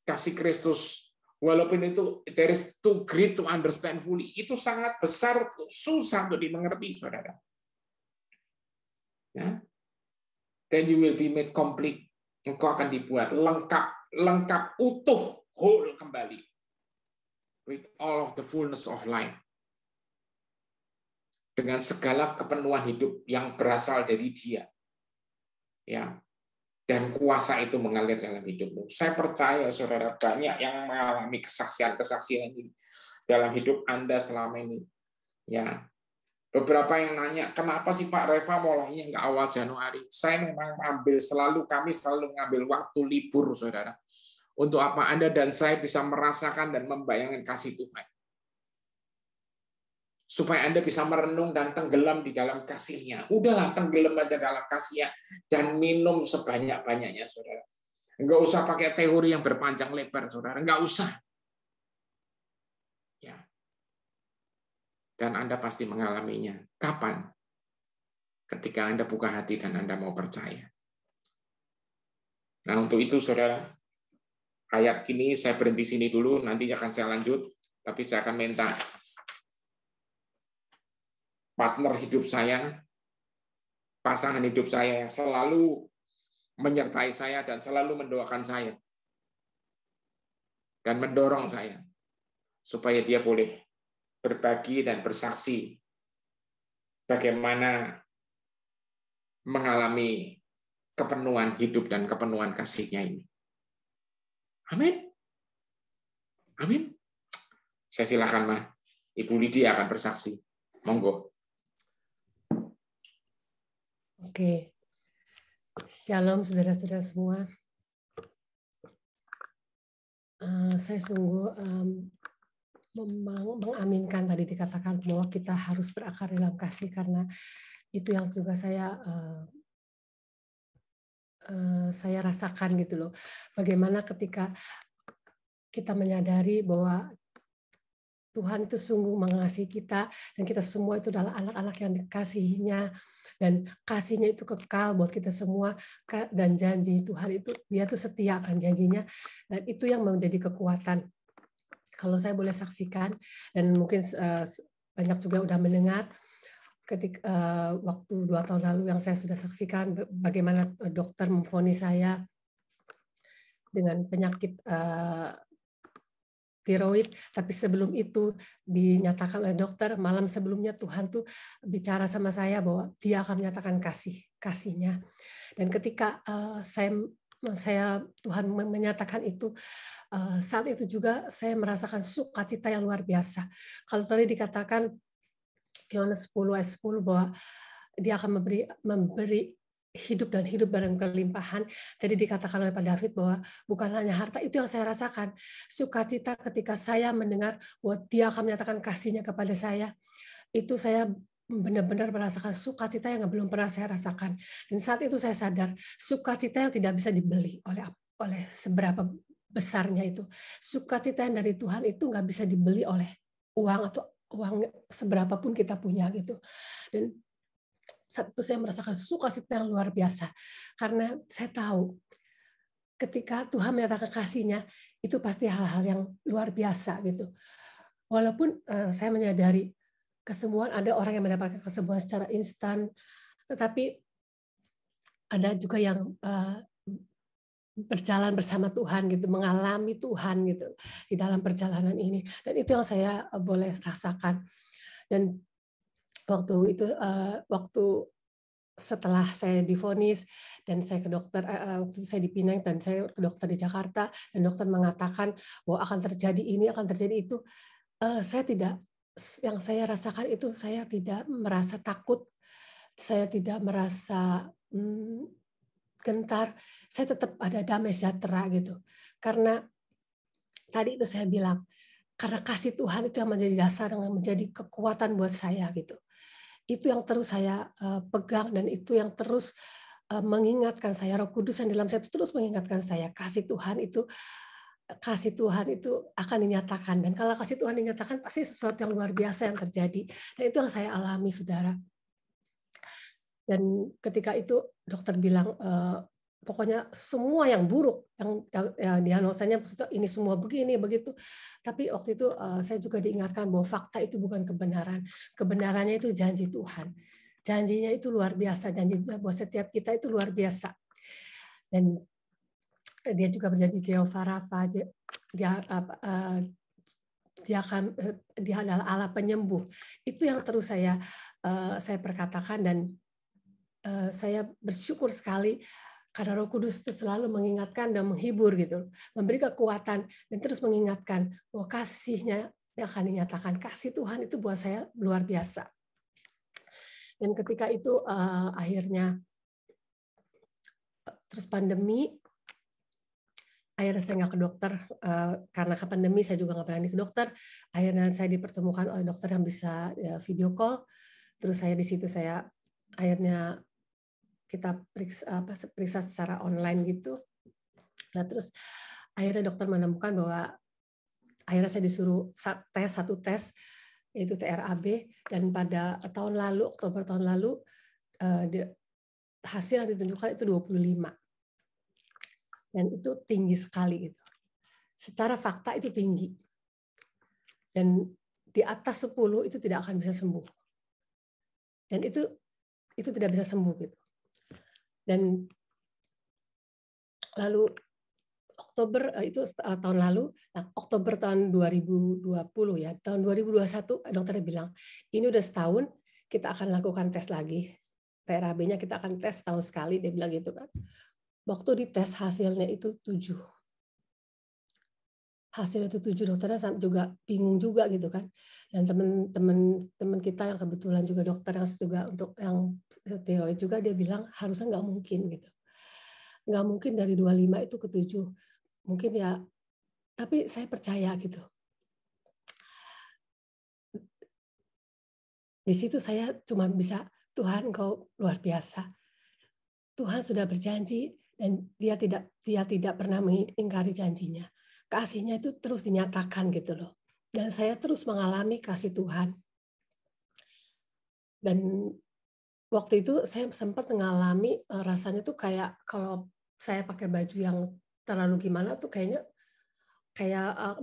kasih Kristus. Walaupun itu there is too great to understand fully, itu sangat besar, susah untuk dimengerti, saudara. Ya. Then you will be made complete. Engkau akan dibuat lengkap, utuh, whole kembali. With all of the fullness of life. Dengan segala kepenuhan hidup yang berasal dari Dia. Ya. Dan kuasa itu mengalir dalam hidupmu. Saya percaya, saudara, banyak yang mengalami kesaksian-kesaksian ini dalam hidup Anda selama ini. Ya, beberapa yang nanya, kenapa sih Pak Reva mulainya nggak awal Januari? Saya memang kami selalu mengambil waktu libur, saudara. Untuk apa Anda dan saya bisa merasakan dan membayangkan kasih Tuhan. Supaya Anda bisa merenung dan tenggelam di dalam kasih-Nya. Udahlah, tenggelam aja dalam kasih-Nya dan minum sebanyak-banyaknya, saudara. Enggak usah pakai teori yang berpanjang lebar, saudara. Enggak usah. Ya. Dan Anda pasti mengalaminya. Kapan? Ketika Anda buka hati dan Anda mau percaya. Nah, untuk itu, saudara, ayat ini saya berhenti sini dulu, nanti akan saya lanjut, tapi saya akan minta partner hidup saya, pasangan hidup saya yang selalu menyertai saya dan selalu mendoakan saya dan mendorong saya supaya dia boleh berbagi dan bersaksi bagaimana mengalami kepenuhan hidup dan kepenuhan kasih-Nya ini. Amin. Amin. Saya silakan, Ma. Ibu Lydia akan bersaksi. Monggo. Oke. Shalom saudara-saudara semua. Saya sungguh mengaminkan tadi dikatakan bahwa kita harus berakar dalam kasih, karena itu yang juga saya rasakan gitu loh. Bagaimana ketika kita menyadari bahwa Tuhan itu sungguh mengasihi kita, dan kita semua itu adalah anak-anak yang dikasihinya, dan kasihnya itu kekal buat kita semua, dan janji Tuhan itu dia tuh setia akan janjinya, dan itu yang menjadi kekuatan. Kalau saya boleh saksikan, dan mungkin banyak juga udah mendengar, ketika waktu 2 tahun lalu yang saya sudah saksikan bagaimana dokter memvonis saya dengan penyakit tiroid, tapi sebelum itu dinyatakan oleh dokter, malam sebelumnya Tuhan tuh bicara sama saya bahwa Dia akan menyatakan kasihnya. Dan ketika saya Tuhan menyatakan itu, saat itu juga saya merasakan sukacita yang luar biasa. Kalau tadi dikatakan Yohanes 10 ayat 10 bahwa Dia akan memberi hidup dan hidup berkelimpahan. Tadi dikatakan oleh Pak David bahwa bukan hanya harta, itu yang saya rasakan. Sukacita ketika saya mendengar bahwa Dia akan menyatakan kasihnya kepada saya. Itu saya benar-benar merasakan sukacita yang belum pernah saya rasakan. Dan saat itu saya sadar, sukacita yang tidak bisa dibeli oleh seberapa besarnya itu. Sukacita yang dari Tuhan itu nggak bisa dibeli oleh uang atau uang seberapa pun kita punya gitu. Dan saat itu saya merasakan sukacita yang luar biasa, karena saya tahu ketika Tuhan menyatakan kasihnya itu pasti hal-hal yang luar biasa gitu. Walaupun saya menyadari kesembuhan, ada orang yang mendapatkan kesembuhan secara instan, tetapi ada juga yang berjalan bersama Tuhan gitu, mengalami Tuhan gitu di dalam perjalanan ini. Dan itu yang saya boleh rasakan. Dan waktu itu setelah saya divonis dan saya ke dokter, waktu itu saya di Pinang dan saya ke dokter di Jakarta, dan dokter mengatakan bahwa akan terjadi ini, akan terjadi itu. Saya tidak, yang saya rasakan itu saya tidak merasa takut, saya tidak merasa gentar, saya tetap ada damai sejahtera gitu. Karena tadi itu saya bilang, karena kasih Tuhan itu yang menjadi dasar, yang menjadi kekuatan buat saya gitu. Itu yang terus saya pegang, dan itu yang terus mengingatkan saya. Roh Kudus yang dalam saya itu terus mengingatkan saya, kasih Tuhan itu akan dinyatakan, dan kalau kasih Tuhan dinyatakan pasti sesuatu yang luar biasa yang terjadi, dan itu yang saya alami, saudara. Dan ketika itu dokter bilang pokoknya semua yang buruk, yang diagnosanya ini semua begini begitu. Tapi waktu itu saya juga diingatkan bahwa fakta itu bukan kebenaran. Kebenarannya itu janji Tuhan. Janjinya itu luar biasa, janji buat setiap kita itu luar biasa. Dan dia juga berjanji Jehovah Rafa, dia adalah Allah penyembuh. Itu yang terus saya perkatakan, dan saya bersyukur sekali karena Roh Kudus itu selalu mengingatkan dan menghibur gitu, memberi kekuatan dan terus mengingatkan bahwa kasihnya yang akan dinyatakan. Kasih Tuhan itu buat saya luar biasa. Dan ketika itu akhirnya terus pandemi, akhirnya saya nggak ke dokter, karena ke pandemi saya juga nggak berani ke dokter. Akhirnya saya dipertemukan oleh dokter yang bisa video call. Terus saya di situ saya akhirnya kita periksa secara online gitu. Nah terus akhirnya dokter menemukan bahwa akhirnya saya disuruh satu tes yaitu TRAB, dan pada tahun lalu, Oktober tahun lalu, hasil yang ditunjukkan itu 25. Dan itu tinggi sekali gitu. Secara fakta itu tinggi. Dan di atas 10 itu tidak akan bisa sembuh. Dan itu tidak bisa sembuh gitu. Dan lalu Oktober itu tahun lalu, nah Oktober tahun 2020 ya, tahun 2021 dokternya bilang, ini udah setahun kita akan lakukan tes lagi. TRAB-nya kita akan tes setahun sekali, dia bilang gitu kan. Waktu dites hasilnya itu 7. Hasilnya itu 7, dokternya juga bingung juga gitu kan. Dan teman kita yang kebetulan juga dokter yang juga untuk yang tiroid juga, dia bilang harusnya nggak mungkin gitu. nggak mungkin dari 25 itu ke 7. Mungkin ya, tapi saya percaya gitu. Di situ saya cuma bisa, Tuhan Engkau luar biasa. Tuhan sudah berjanji dan dia tidak pernah mengingkari janjinya. Kasih-Nya itu terus dinyatakan gitu loh. Dan saya terus mengalami kasih Tuhan. Dan waktu itu saya sempat mengalami rasanya tuh kayak kalau saya pakai baju yang terlalu gimana tuh kayaknya kayak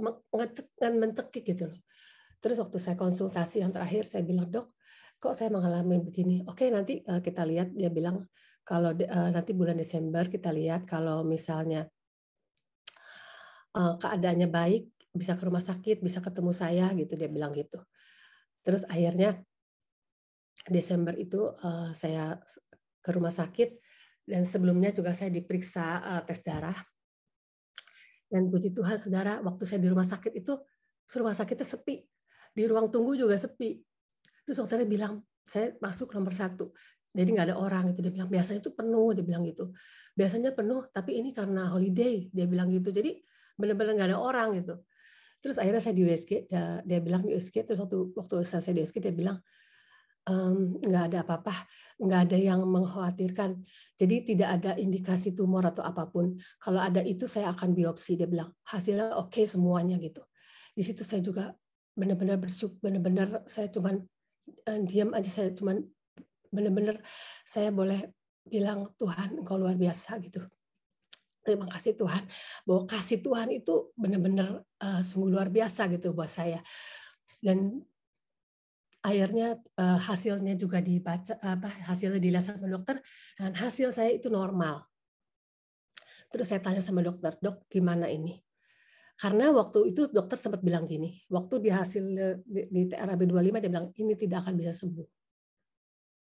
mencekik gitu loh. Terus waktu saya konsultasi yang terakhir saya bilang, "Dok, kok saya mengalami begini?" "Oke, nanti kita lihat." Dia bilang, "Kalau nanti bulan Desember kita lihat kalau misalnya keadaannya baik, bisa ke rumah sakit, bisa ketemu saya," gitu, dia bilang gitu. Terus akhirnya Desember itu saya ke rumah sakit dan sebelumnya juga saya diperiksa tes darah. Dan puji Tuhan saudara, waktu saya di rumah sakit itu, rumah sakitnya sepi. Di ruang tunggu juga sepi. Terus dokternya bilang, saya masuk nomor 1. Jadi nggak ada orang gitu. Dia bilang, biasanya itu penuh, dia bilang gitu. Biasanya penuh, tapi ini karena holiday, dia bilang gitu. Jadi benar-benar nggak ada orang gitu. Terus akhirnya saya di USG, dia bilang di USG, terus waktu saya di USG, dia bilang, nggak ada apa-apa, nggak ada yang mengkhawatirkan. Jadi tidak ada indikasi tumor atau apapun. Kalau ada itu saya akan biopsi, dia bilang. Hasilnya oke semuanya gitu. Di situ saya juga benar-benar bersyukur, benar-benar saya cuman diam aja, saya cuman benar-benar saya boleh bilang, Tuhan Engkau luar biasa gitu. Terima kasih Tuhan, bahwa kasih Tuhan itu benar-benar sungguh luar biasa gitu buat saya. Dan akhirnya hasilnya juga dibaca, hasilnya dilihat sama dokter, dan hasil saya itu normal. Terus saya tanya sama dokter, "Dok, gimana ini?" Karena waktu itu dokter sempat bilang gini, waktu di hasil di TRAB 25 dia bilang, "Ini tidak akan bisa sembuh."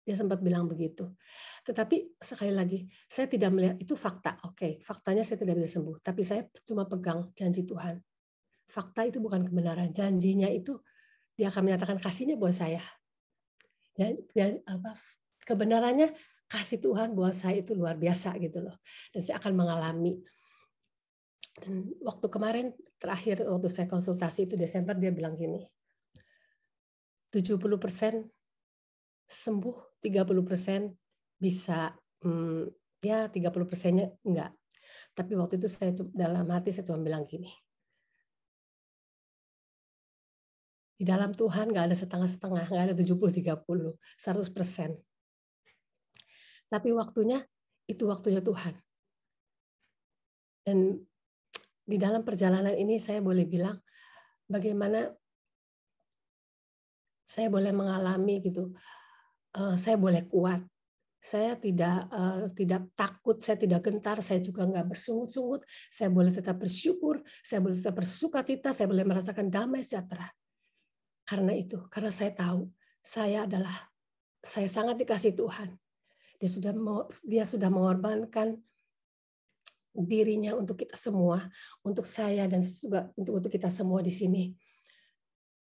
Dia sempat bilang begitu. Tetapi sekali lagi, saya tidak melihat itu fakta. Oke, faktanya saya tidak bisa sembuh, tapi saya cuma pegang janji Tuhan. Fakta itu bukan kebenaran, janjinya itu dia akan menyatakan kasihnya buat saya. Kebenarannya kasih Tuhan buat saya itu luar biasa gitu loh. Dan saya akan mengalami. Dan waktu kemarin terakhir waktu saya konsultasi itu Desember, dia bilang gini, 70% sembuh, 30% bisa, ya 30%-nya enggak. Tapi waktu itu saya dalam hati saya cuma bilang gini, di dalam Tuhan nggak ada setengah-setengah, nggak ada 70-30, 100%. Tapi waktunya, itu waktunya Tuhan. Dan di dalam perjalanan ini saya boleh bilang, bagaimana saya boleh mengalami gitu, saya boleh kuat. Saya tidak takut, saya tidak gentar, saya juga nggak bersungut-sungut, saya boleh tetap bersyukur, saya boleh tetap bersukacita, saya boleh merasakan damai sejahtera. Karena itu, karena saya tahu, saya sangat dikasihi Tuhan. Dia sudah mengorbankan dirinya untuk kita semua, untuk saya dan juga untuk kita semua di sini.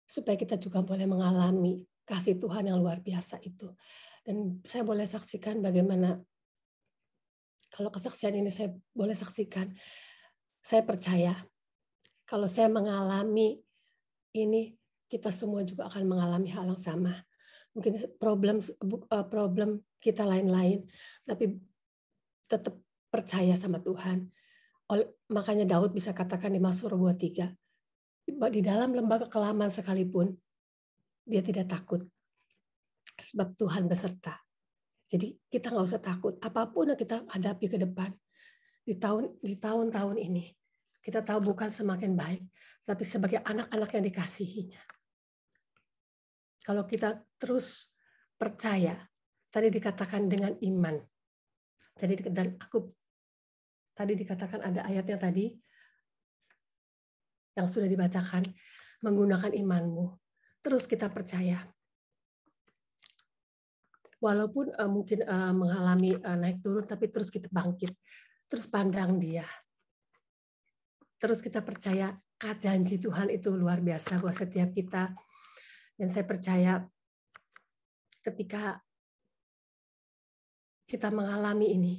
Supaya kita juga boleh mengalami kasih Tuhan yang luar biasa itu. Dan saya boleh saksikan bagaimana, kalau kesaksian ini saya boleh saksikan, saya percaya kalau saya mengalami ini, kita semua juga akan mengalami hal yang sama. Mungkin problem kita lain-lain, tapi tetap percaya sama Tuhan. Makanya Daud bisa katakan di Mazmur 23, di dalam lembah kekelaman sekalipun, dia tidak takut, sebab Tuhan beserta. Jadi kita nggak usah takut, apapun yang kita hadapi ke depan, di tahun-tahun ini, kita tahu bukan semakin baik, tapi sebagai anak-anak yang dikasihinya. Kalau kita terus percaya, tadi dikatakan dengan iman. Tadi dikatakan ada ayatnya tadi yang sudah dibacakan, menggunakan imanmu. Terus kita percaya. Walaupun mungkin mengalami naik turun, tapi terus kita bangkit. Terus pandang Dia. Terus kita percaya janji Tuhan itu luar biasa buat setiap kita. Dan saya percaya ketika kita mengalami ini,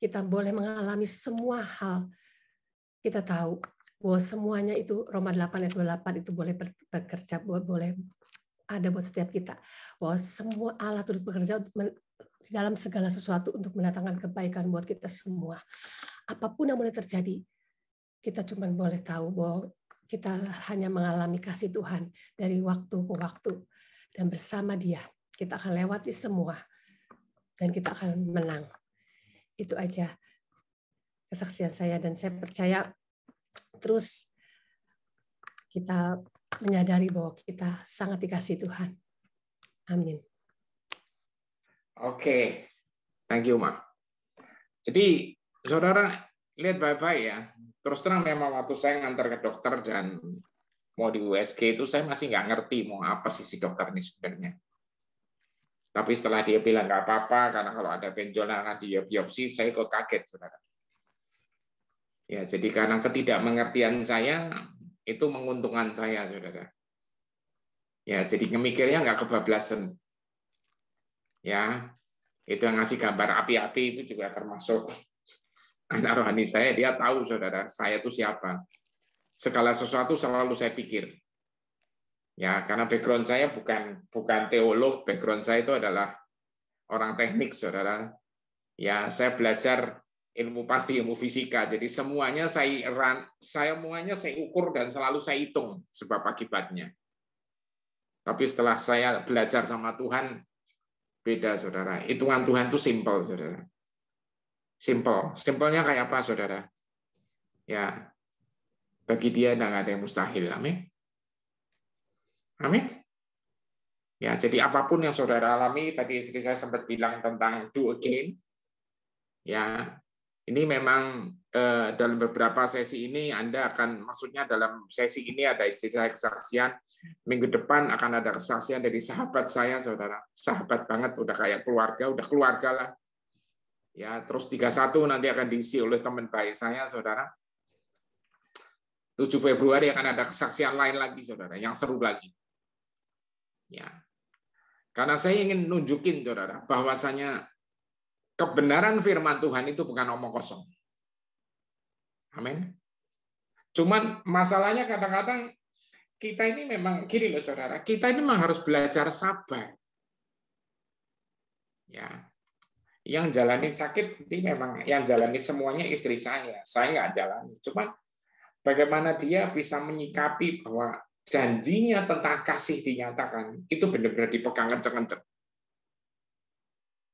kita boleh mengalami semua hal. Kita tahu bahwa semuanya itu Roma 8 ayat 28 itu boleh bekerja, boleh ada buat setiap kita. Bahwa semua Allah turut bekerja dalam segala sesuatu untuk mendatangkan kebaikan buat kita semua. Apapun yang boleh terjadi, kita cuma boleh tahu bahwa kita hanya mengalami kasih Tuhan dari waktu ke waktu. Dan bersama Dia, kita akan lewati semua. Dan kita akan menang. Itu aja kesaksian saya, dan saya percaya terus kita menyadari bahwa kita sangat dikasihi Tuhan. Amin. Oke, thank you, Mak. Jadi, saudara lihat baik-baik ya. Terus terang memang waktu saya ngantar ke dokter dan mau di USG itu saya masih nggak ngerti mau apa sih si dokter ini sebenarnya. Tapi setelah dia bilang nggak apa-apa karena kalau ada benjolan akan dibiopsi, saya kok kaget, saudara. Ya, jadi karena ketidakmengertian saya itu menguntungkan saya, saudara. Ya, jadi ngemikirnya nggak kebablasan. Ya, itu yang ngasih gambar api-api itu juga termasuk anak rohani saya. Dia tahu, saudara, saya itu siapa. Segala sesuatu selalu saya pikir. Ya, karena background saya bukan teolog, background saya itu adalah orang teknik, saudara. Ya, saya belajar ilmu pasti, ilmu fisika. Jadi semuanya semuanya saya ukur dan selalu saya hitung sebab akibatnya. Tapi setelah saya belajar sama Tuhan, beda, saudara. Hitungan Tuhan itu simple, saudara. Simple. Simpelnya kayak apa, saudara? Ya, bagi Dia tidak ada yang mustahil. Amin. Amin. Ya, jadi apapun yang saudara alami, tadi istri saya sempat bilang tentang do again. Ya, ini memang dalam beberapa sesi ini Anda akan, maksudnya dalam sesi ini ada istri saya kesaksian, minggu depan akan ada kesaksian dari sahabat saya, saudara. Sahabat banget, udah kayak keluarga, udah keluarga lah. Ya, terus 31 nanti akan diisi oleh teman baik saya, saudara. 7 Februari akan ada kesaksian lain lagi, saudara, yang seru lagi. Ya. Karena saya ingin nunjukin, saudara, bahwasanya kebenaran firman Tuhan itu bukan omong kosong. Amin. Cuman masalahnya kadang-kadang kita ini memang gini loh, saudara, kita ini memang harus belajar sabar. Ya. Yang jalani sakit ini memang yang jalani semuanya istri saya. Saya nggak jalani. Cuman bagaimana dia bisa menyikapi bahwa janjinya tentang kasih dinyatakan itu benar-benar dipegang kenceng-kenceng.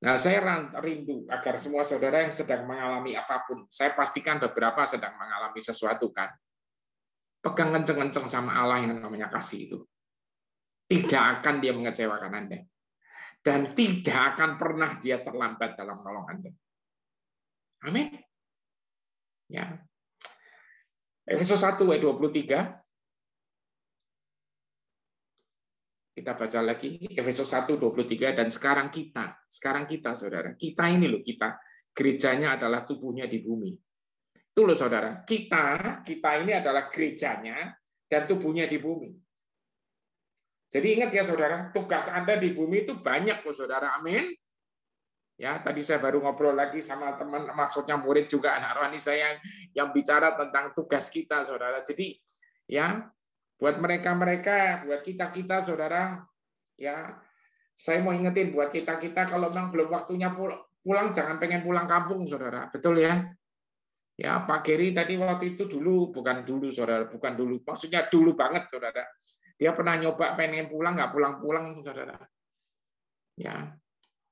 Nah, saya rindu agar semua saudara yang sedang mengalami apapun, saya pastikan beberapa sedang mengalami sesuatu kan, pegang kenceng-kenceng sama Allah yang namanya kasih itu. Tidak akan Dia mengecewakan Anda. Dan tidak akan pernah Dia terlambat dalam menolong Anda. Amin. Ya. Efesus 1 ayat 23. Kita baca lagi Efesus 1:23, dan sekarang kita saudara, kita ini loh, kita gerejanya adalah tubuhnya di bumi. Itu loh saudara, kita ini adalah gerejanya dan tubuhnya di bumi. Jadi ingat ya saudara, tugas Anda di bumi itu banyak loh saudara, amin. Ya, tadi saya baru ngobrol lagi sama teman, maksudnya murid juga anak rohani saya yang bicara tentang tugas kita saudara. Jadi ya, buat mereka-mereka, buat kita-kita, saudara, ya, saya mau ingetin buat kita-kita, kalau memang belum waktunya pulang, jangan pengen pulang kampung, saudara. Betul ya? Ya, Pak Geri tadi waktu itu bukan dulu, saudara, bukan dulu. Maksudnya dulu banget, saudara. Dia pernah nyoba pengen pulang, nggak pulang-pulang, saudara. Ya,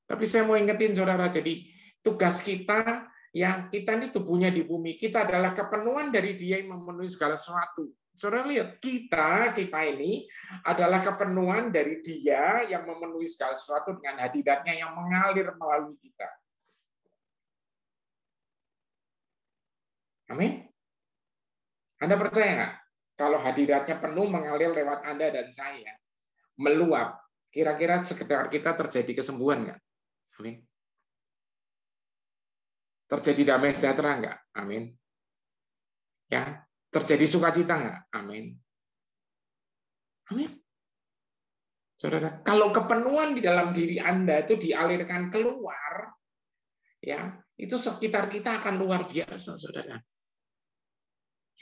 tapi saya mau ingetin, saudara, jadi tugas kita, ya, kita ini tubuhnya di bumi. Kita adalah kepenuhan dari Dia yang memenuhi segala sesuatu. Saudara lihat, kita ini adalah kepenuhan dari Dia yang memenuhi segala sesuatu dengan hadirat-Nya yang mengalir melalui kita. Amin. Anda percaya nggak? Kalau hadirat-Nya penuh mengalir lewat Anda dan saya, meluap, kira-kira sekedar kita terjadi kesembuhan nggak? Amin. Terjadi damai sejahtera nggak? Amin. Ya, terjadi sukacita nggak? Amin. Amin. Saudara, kalau kepenuhan di dalam diri Anda itu dialirkan keluar, ya, itu sekitar kita akan luar biasa, saudara.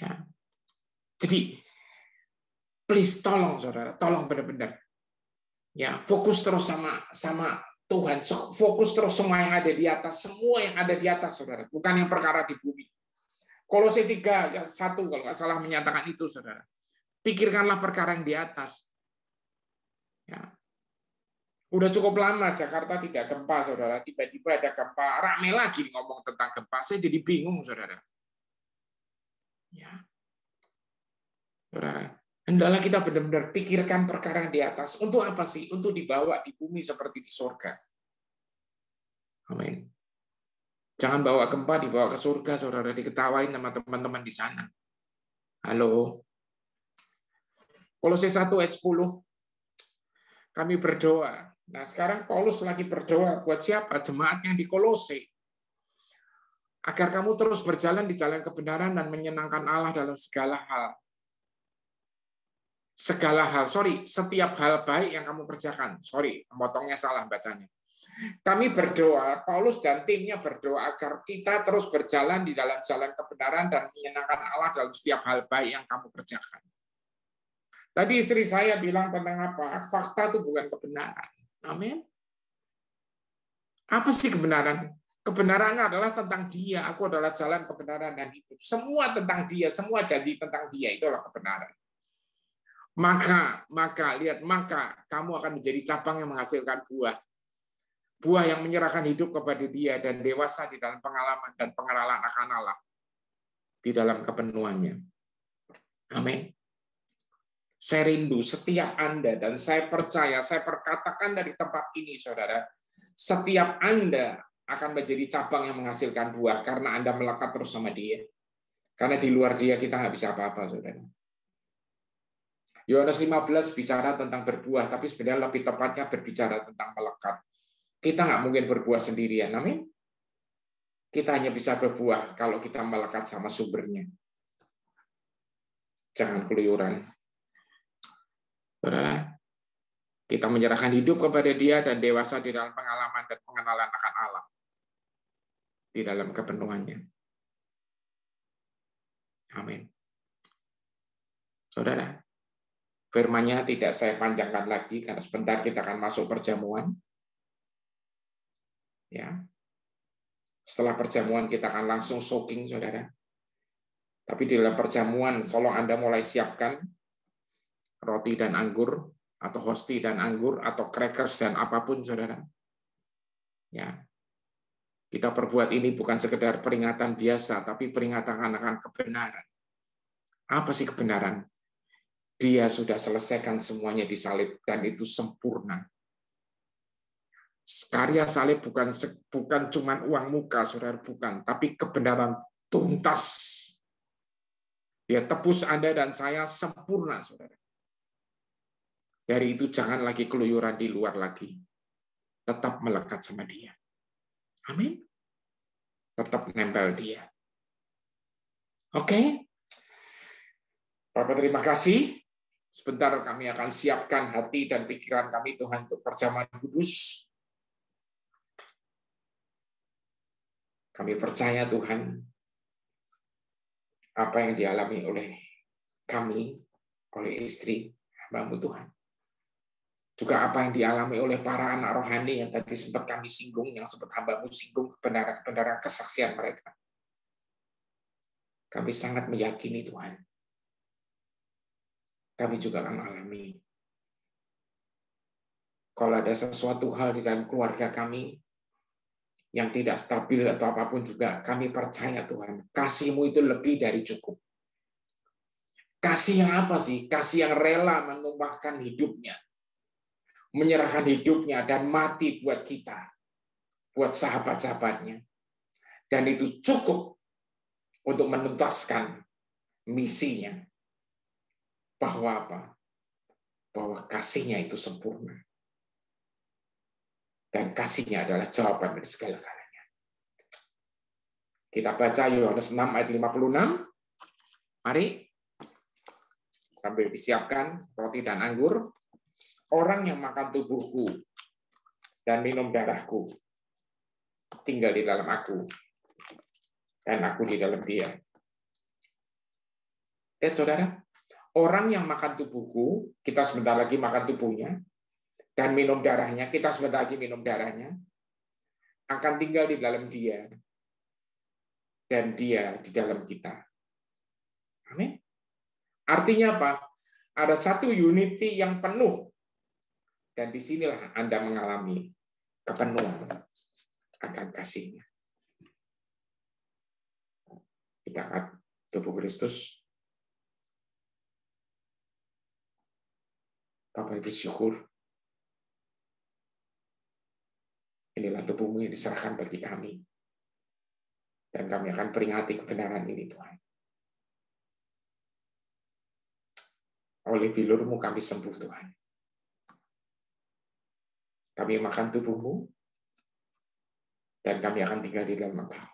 Ya. Jadi, please tolong, saudara, tolong benar-benar. Ya, fokus terus sama Tuhan, fokus terus semua yang ada di atas, semua yang ada di atas, saudara, bukan yang perkara di bumi. Kolose 3 ayat 1 kalau nggak salah menyatakan itu, saudara. Pikirkanlah perkara yang di atas. Ya. Udah cukup lama Jakarta tidak gempa, saudara. Tiba-tiba ada gempa, rame lagi ngomong tentang gempa. Saya jadi bingung, saudara. Ya, saudara. Hendaklah kita benar-benar pikirkan perkara yang di atas. Untuk apa sih? Untuk dibawa di bumi seperti di surga. Amin. Jangan bawa gempa dibawa ke surga, saudara. Diketawain sama teman-teman di sana. Halo. Kolose 1 ayat 10. Kami berdoa. Nah, sekarang Paulus lagi berdoa buat siapa? Jemaat yang di Kolose. Agar kamu terus berjalan di jalan kebenaran dan menyenangkan Allah dalam segala hal. Setiap hal baik yang kamu kerjakan. Potongnya salah bacanya. Kami berdoa, Paulus dan timnya berdoa agar kita terus berjalan di dalam jalan kebenaran dan menyenangkan Allah dalam setiap hal baik yang kamu kerjakan. Tadi istri saya bilang tentang apa? Fakta itu bukan kebenaran. Amin. Apa sih kebenaran? Kebenarannya adalah tentang Dia. Aku adalah jalan kebenaran dan hidup. Semua tentang Dia, semua janji tentang Dia, itulah kebenaran. Maka kamu akan menjadi cabang yang menghasilkan buah. Buah yang menyerahkan hidup kepada Dia dan dewasa di dalam pengalaman dan pengenalan akan Allah di dalam kepenuhannya. Amin. Saya rindu setiap Anda, dan saya percaya, saya perkatakan dari tempat ini, saudara, setiap Anda akan menjadi cabang yang menghasilkan buah, karena Anda melekat terus sama Dia. Karena di luar Dia kita nggak bisa apa-apa, saudara. Yohanes 15 bicara tentang berbuah, tapi sebenarnya lebih tepatnya berbicara tentang melekat. Kita nggak mungkin berbuah sendirian, amin. Kita hanya bisa berbuah kalau kita melekat sama sumbernya. Jangan keluyuran. Saudara, kita menyerahkan hidup kepada Dia dan dewasa di dalam pengalaman dan pengenalan akan Allah di dalam kepenuhannya. Amin. Saudara, firman-Nya tidak saya panjangkan lagi karena sebentar kita akan masuk perjamuan. Ya. Setelah perjamuan kita akan langsung soaking, saudara. Tapi di dalam perjamuan, tolong Anda mulai siapkan roti dan anggur, atau hosti dan anggur, atau crackers dan apapun, saudara. Ya, kita perbuat ini bukan sekedar peringatan biasa, tapi peringatan akan kebenaran. Apa sih kebenaran? Dia sudah selesaikan semuanya di salib, dan itu sempurna. Karya salib bukan cuma uang muka, saudara, bukan, tapi kebenaran tuntas. Dia tebus Anda dan saya sempurna, saudara. Dari itu jangan lagi keluyuran di luar lagi. Tetap melekat sama Dia. Amin. Tetap nempel Dia. Oke. Bapak terima kasih. Sebentar kami akan siapkan hati dan pikiran kami Tuhan untuk perjamuan kudus. Kami percaya Tuhan, apa yang dialami oleh kami, oleh istri, hamba-Mu Tuhan. Juga apa yang dialami oleh para anak rohani yang tadi sempat kami singgung, yang sempat hamba-Mu singgung, kebenaran kesaksian mereka. Kami sangat meyakini Tuhan. Kami juga akan alami. Kalau ada sesuatu hal di dalam keluarga kami yang tidak stabil atau apapun juga, kami percaya Tuhan, kasih-Mu itu lebih dari cukup. Kasih yang apa sih? Kasih yang rela menumpahkan hidupnya, menyerahkan hidupnya dan mati buat kita, buat sahabat-sahabatnya. Dan itu cukup untuk menuntaskan misinya. Bahwa apa? Bahwa kasihnya itu sempurna. Dan kasihnya adalah jawaban dari segala-galanya. Kita baca Yohanes 6 ayat 56. Mari. Sambil disiapkan roti dan anggur. Orang yang makan tubuhku dan minum darahku tinggal di dalam aku, dan aku di dalam dia. Lihat saudara, orang yang makan tubuhku, kita sebentar lagi makan tubuhnya, dan minum darahnya, kita sebentar lagi minum darahnya, akan tinggal di dalam dia, dan dia di dalam kita. Amin. Artinya apa? Ada satu unity yang penuh, dan disinilah Anda mengalami kepenuhan akan kasih-Nya. Kita angkat tubuh Kristus. Bapak bersyukur. Inilah tubuh-Mu yang diserahkan bagi kami. Dan kami akan peringati kebenaran ini, Tuhan. Oleh bilur-Mu kami sembuh, Tuhan. Kami makan tubuh-Mu, dan kami akan tinggal di dalam Engkau.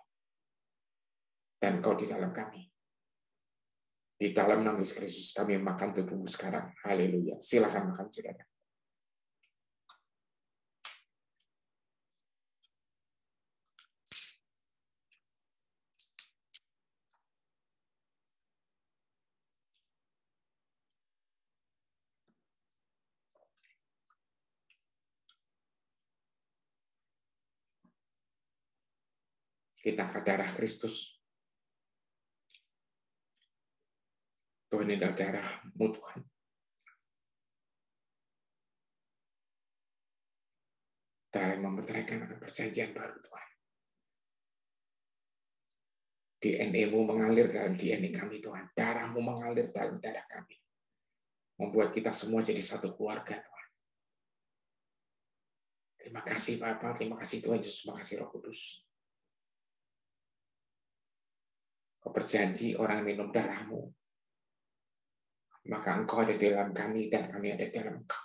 Dan Engkau di dalam kami. Di dalam nama Yesus Kristus kami makan tubuh-Mu sekarang. Haleluya. Silakan makan, saudara. Kita angkat darah Kristus. Tuhan, ini adalah darah-Mu, Tuhan. Darah yang memeteraikan akan perjanjian baru, Tuhan. DNA-Mu mengalir dalam DNA kami, Tuhan. Darah-Mu mengalir dalam darah kami. Membuat kita semua jadi satu keluarga, Tuhan. Terima kasih, Bapa. Terima kasih, Tuhan Yesus. Terima kasih, Roh Kudus. Kau berjanji orang minum darah-Mu, maka Engkau ada di dalam kami dan kami ada di dalam Engkau.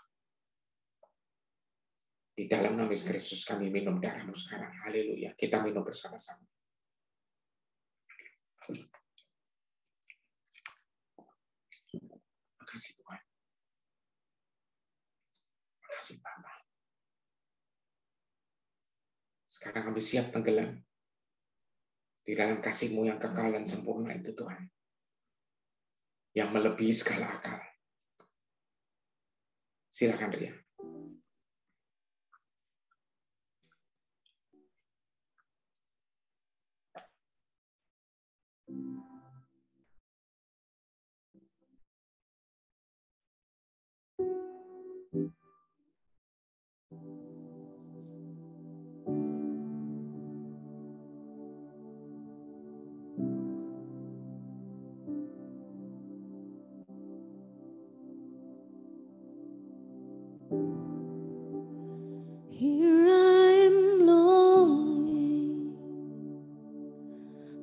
Di dalam nama Yesus Kristus kami minum darah-Mu sekarang. Haleluya. Kita minum bersama-sama. Terima kasih, Tuhan. Terima kasih, Bapa. Sekarang kami siap tenggelam di dalam kasih-Mu yang kekal dan sempurna itu, Tuhan. Yang melebihi segala akal. Silakan, Ria. Here I am longing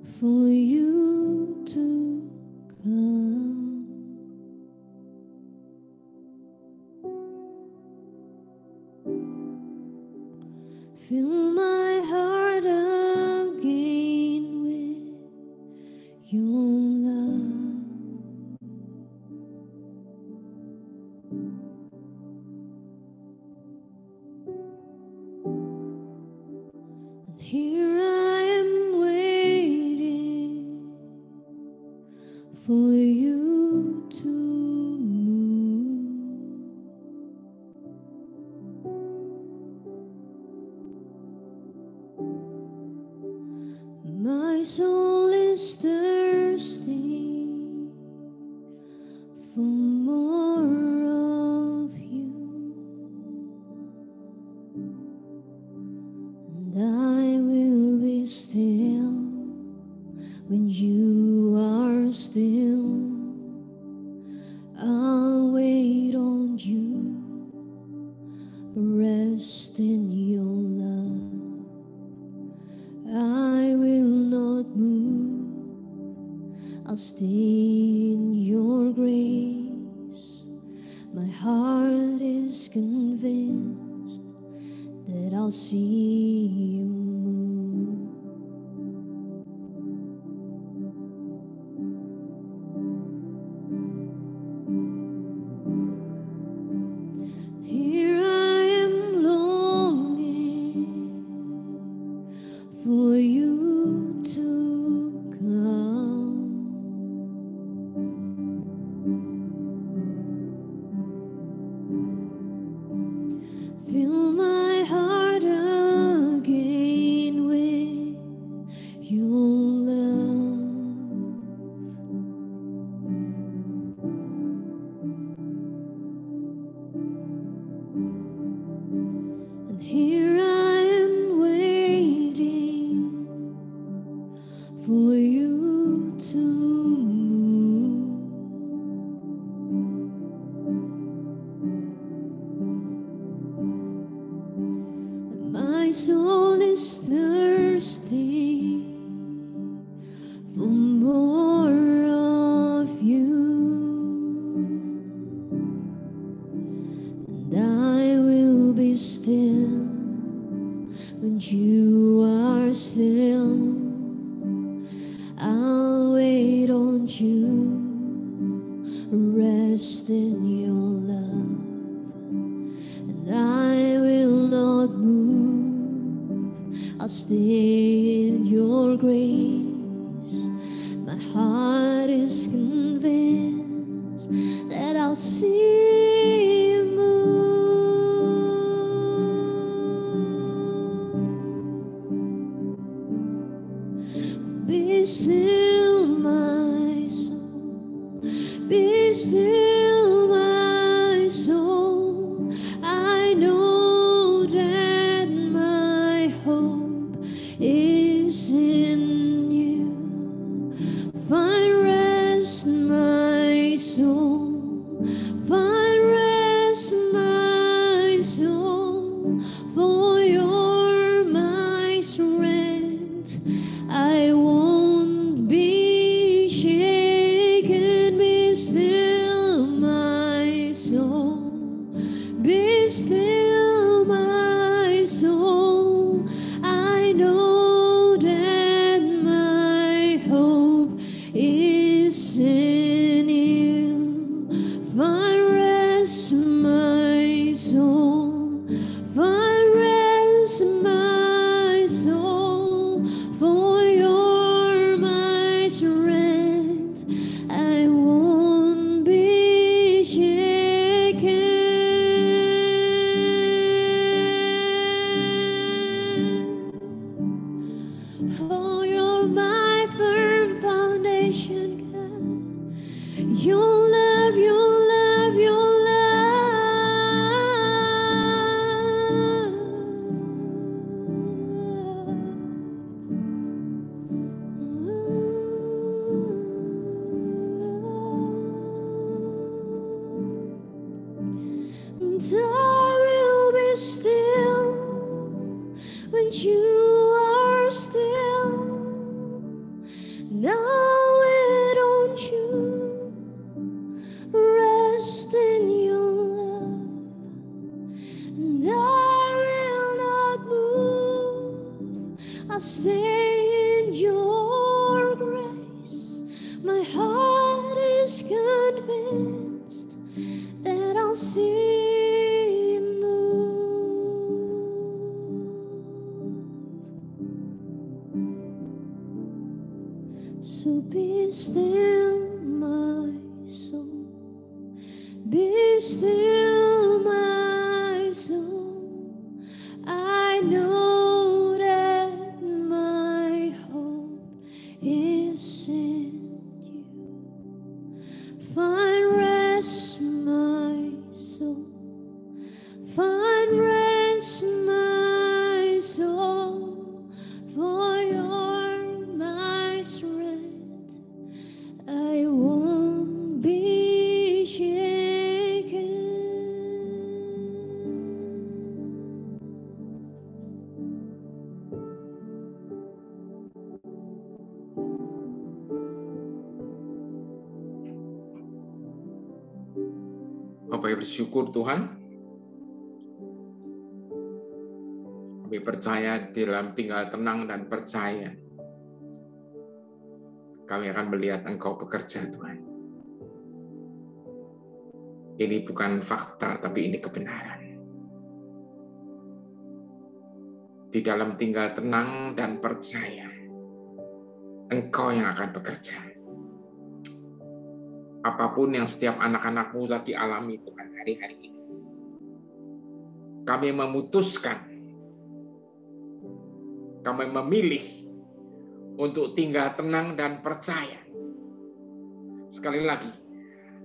for you to come. Fill my heart again with your love. Here I am waiting for you to move. My soul is thirsty for more of you. And I will be still when you are still. I'll wait on you, rest in your love. I will not move, I'll stay in your grace. My heart is convinced that I'll see you move. Here I am longing soul is thirsty for more of you, and I will be still when you are still. I'll wait on you, rest in your love, and I will not move. I'll stay in your grace. My heart is convinced that I'll see you move. Be still, my soul. Be still, my soul. I know that my hope is in you. Find rest, my soul. Find rest, my soul. For you're my strength. I won't be shaken. Be still, my soul. Be still, my soul. I know that my hope is in you. Find rest, my soul. Find rest, my soul. For you're my strength. I won't be shaken. Oh, you're my firm foundation, God. Your love, your love, your love. And I will be still when you are still. And I'll wait on you, rest in your love, and I will not move. I'll stay in your grace. My heart is convinced that I'll see you move. So be still, my soul. Be still, my soul. I know that my hope is in you. Find rest, my soul. Find rest, my soul. For you're my strength. I won't be shaken. Bapak bersyukur Tuhan. Kami percaya dalam tinggal tenang dan percaya. Kami akan melihat Engkau bekerja, Tuhan. Ini bukan fakta, tapi ini kebenaran. Di dalam tinggal tenang dan percaya, Engkau yang akan bekerja. Apapun yang setiap anak-anak-Mu lagi alami, Tuhan, hari-hari ini. Kami memutuskan, kami memilih untuk tinggal tenang dan percaya. Sekali lagi,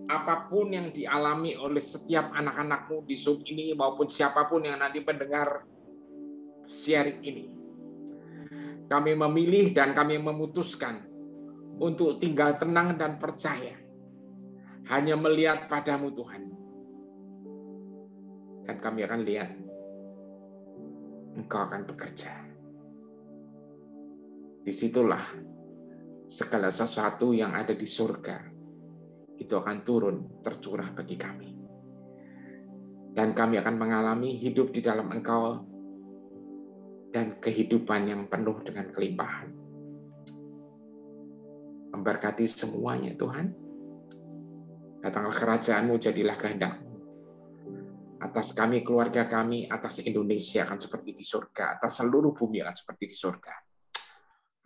apapun yang dialami oleh setiap anak-anak-Mu di Zoom ini, maupun siapapun yang nanti mendengar sharing ini, kami memilih dan kami memutuskan untuk tinggal tenang dan percaya, hanya melihat padamu Tuhan. Dan kami akan lihat Engkau akan bekerja. Disitulah segala sesuatu yang ada di surga itu akan turun, tercurah bagi kami. Dan kami akan mengalami hidup di dalam Engkau dan kehidupan yang penuh dengan kelimpahan. Memberkati semuanya Tuhan. Datanglah kerajaan-Mu, jadilah kehendak-Mu. Atas kami, keluarga kami, atas Indonesia akan seperti di surga, atas seluruh bumi akan seperti di surga.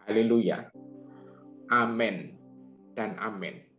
Haleluya. Amin dan amin.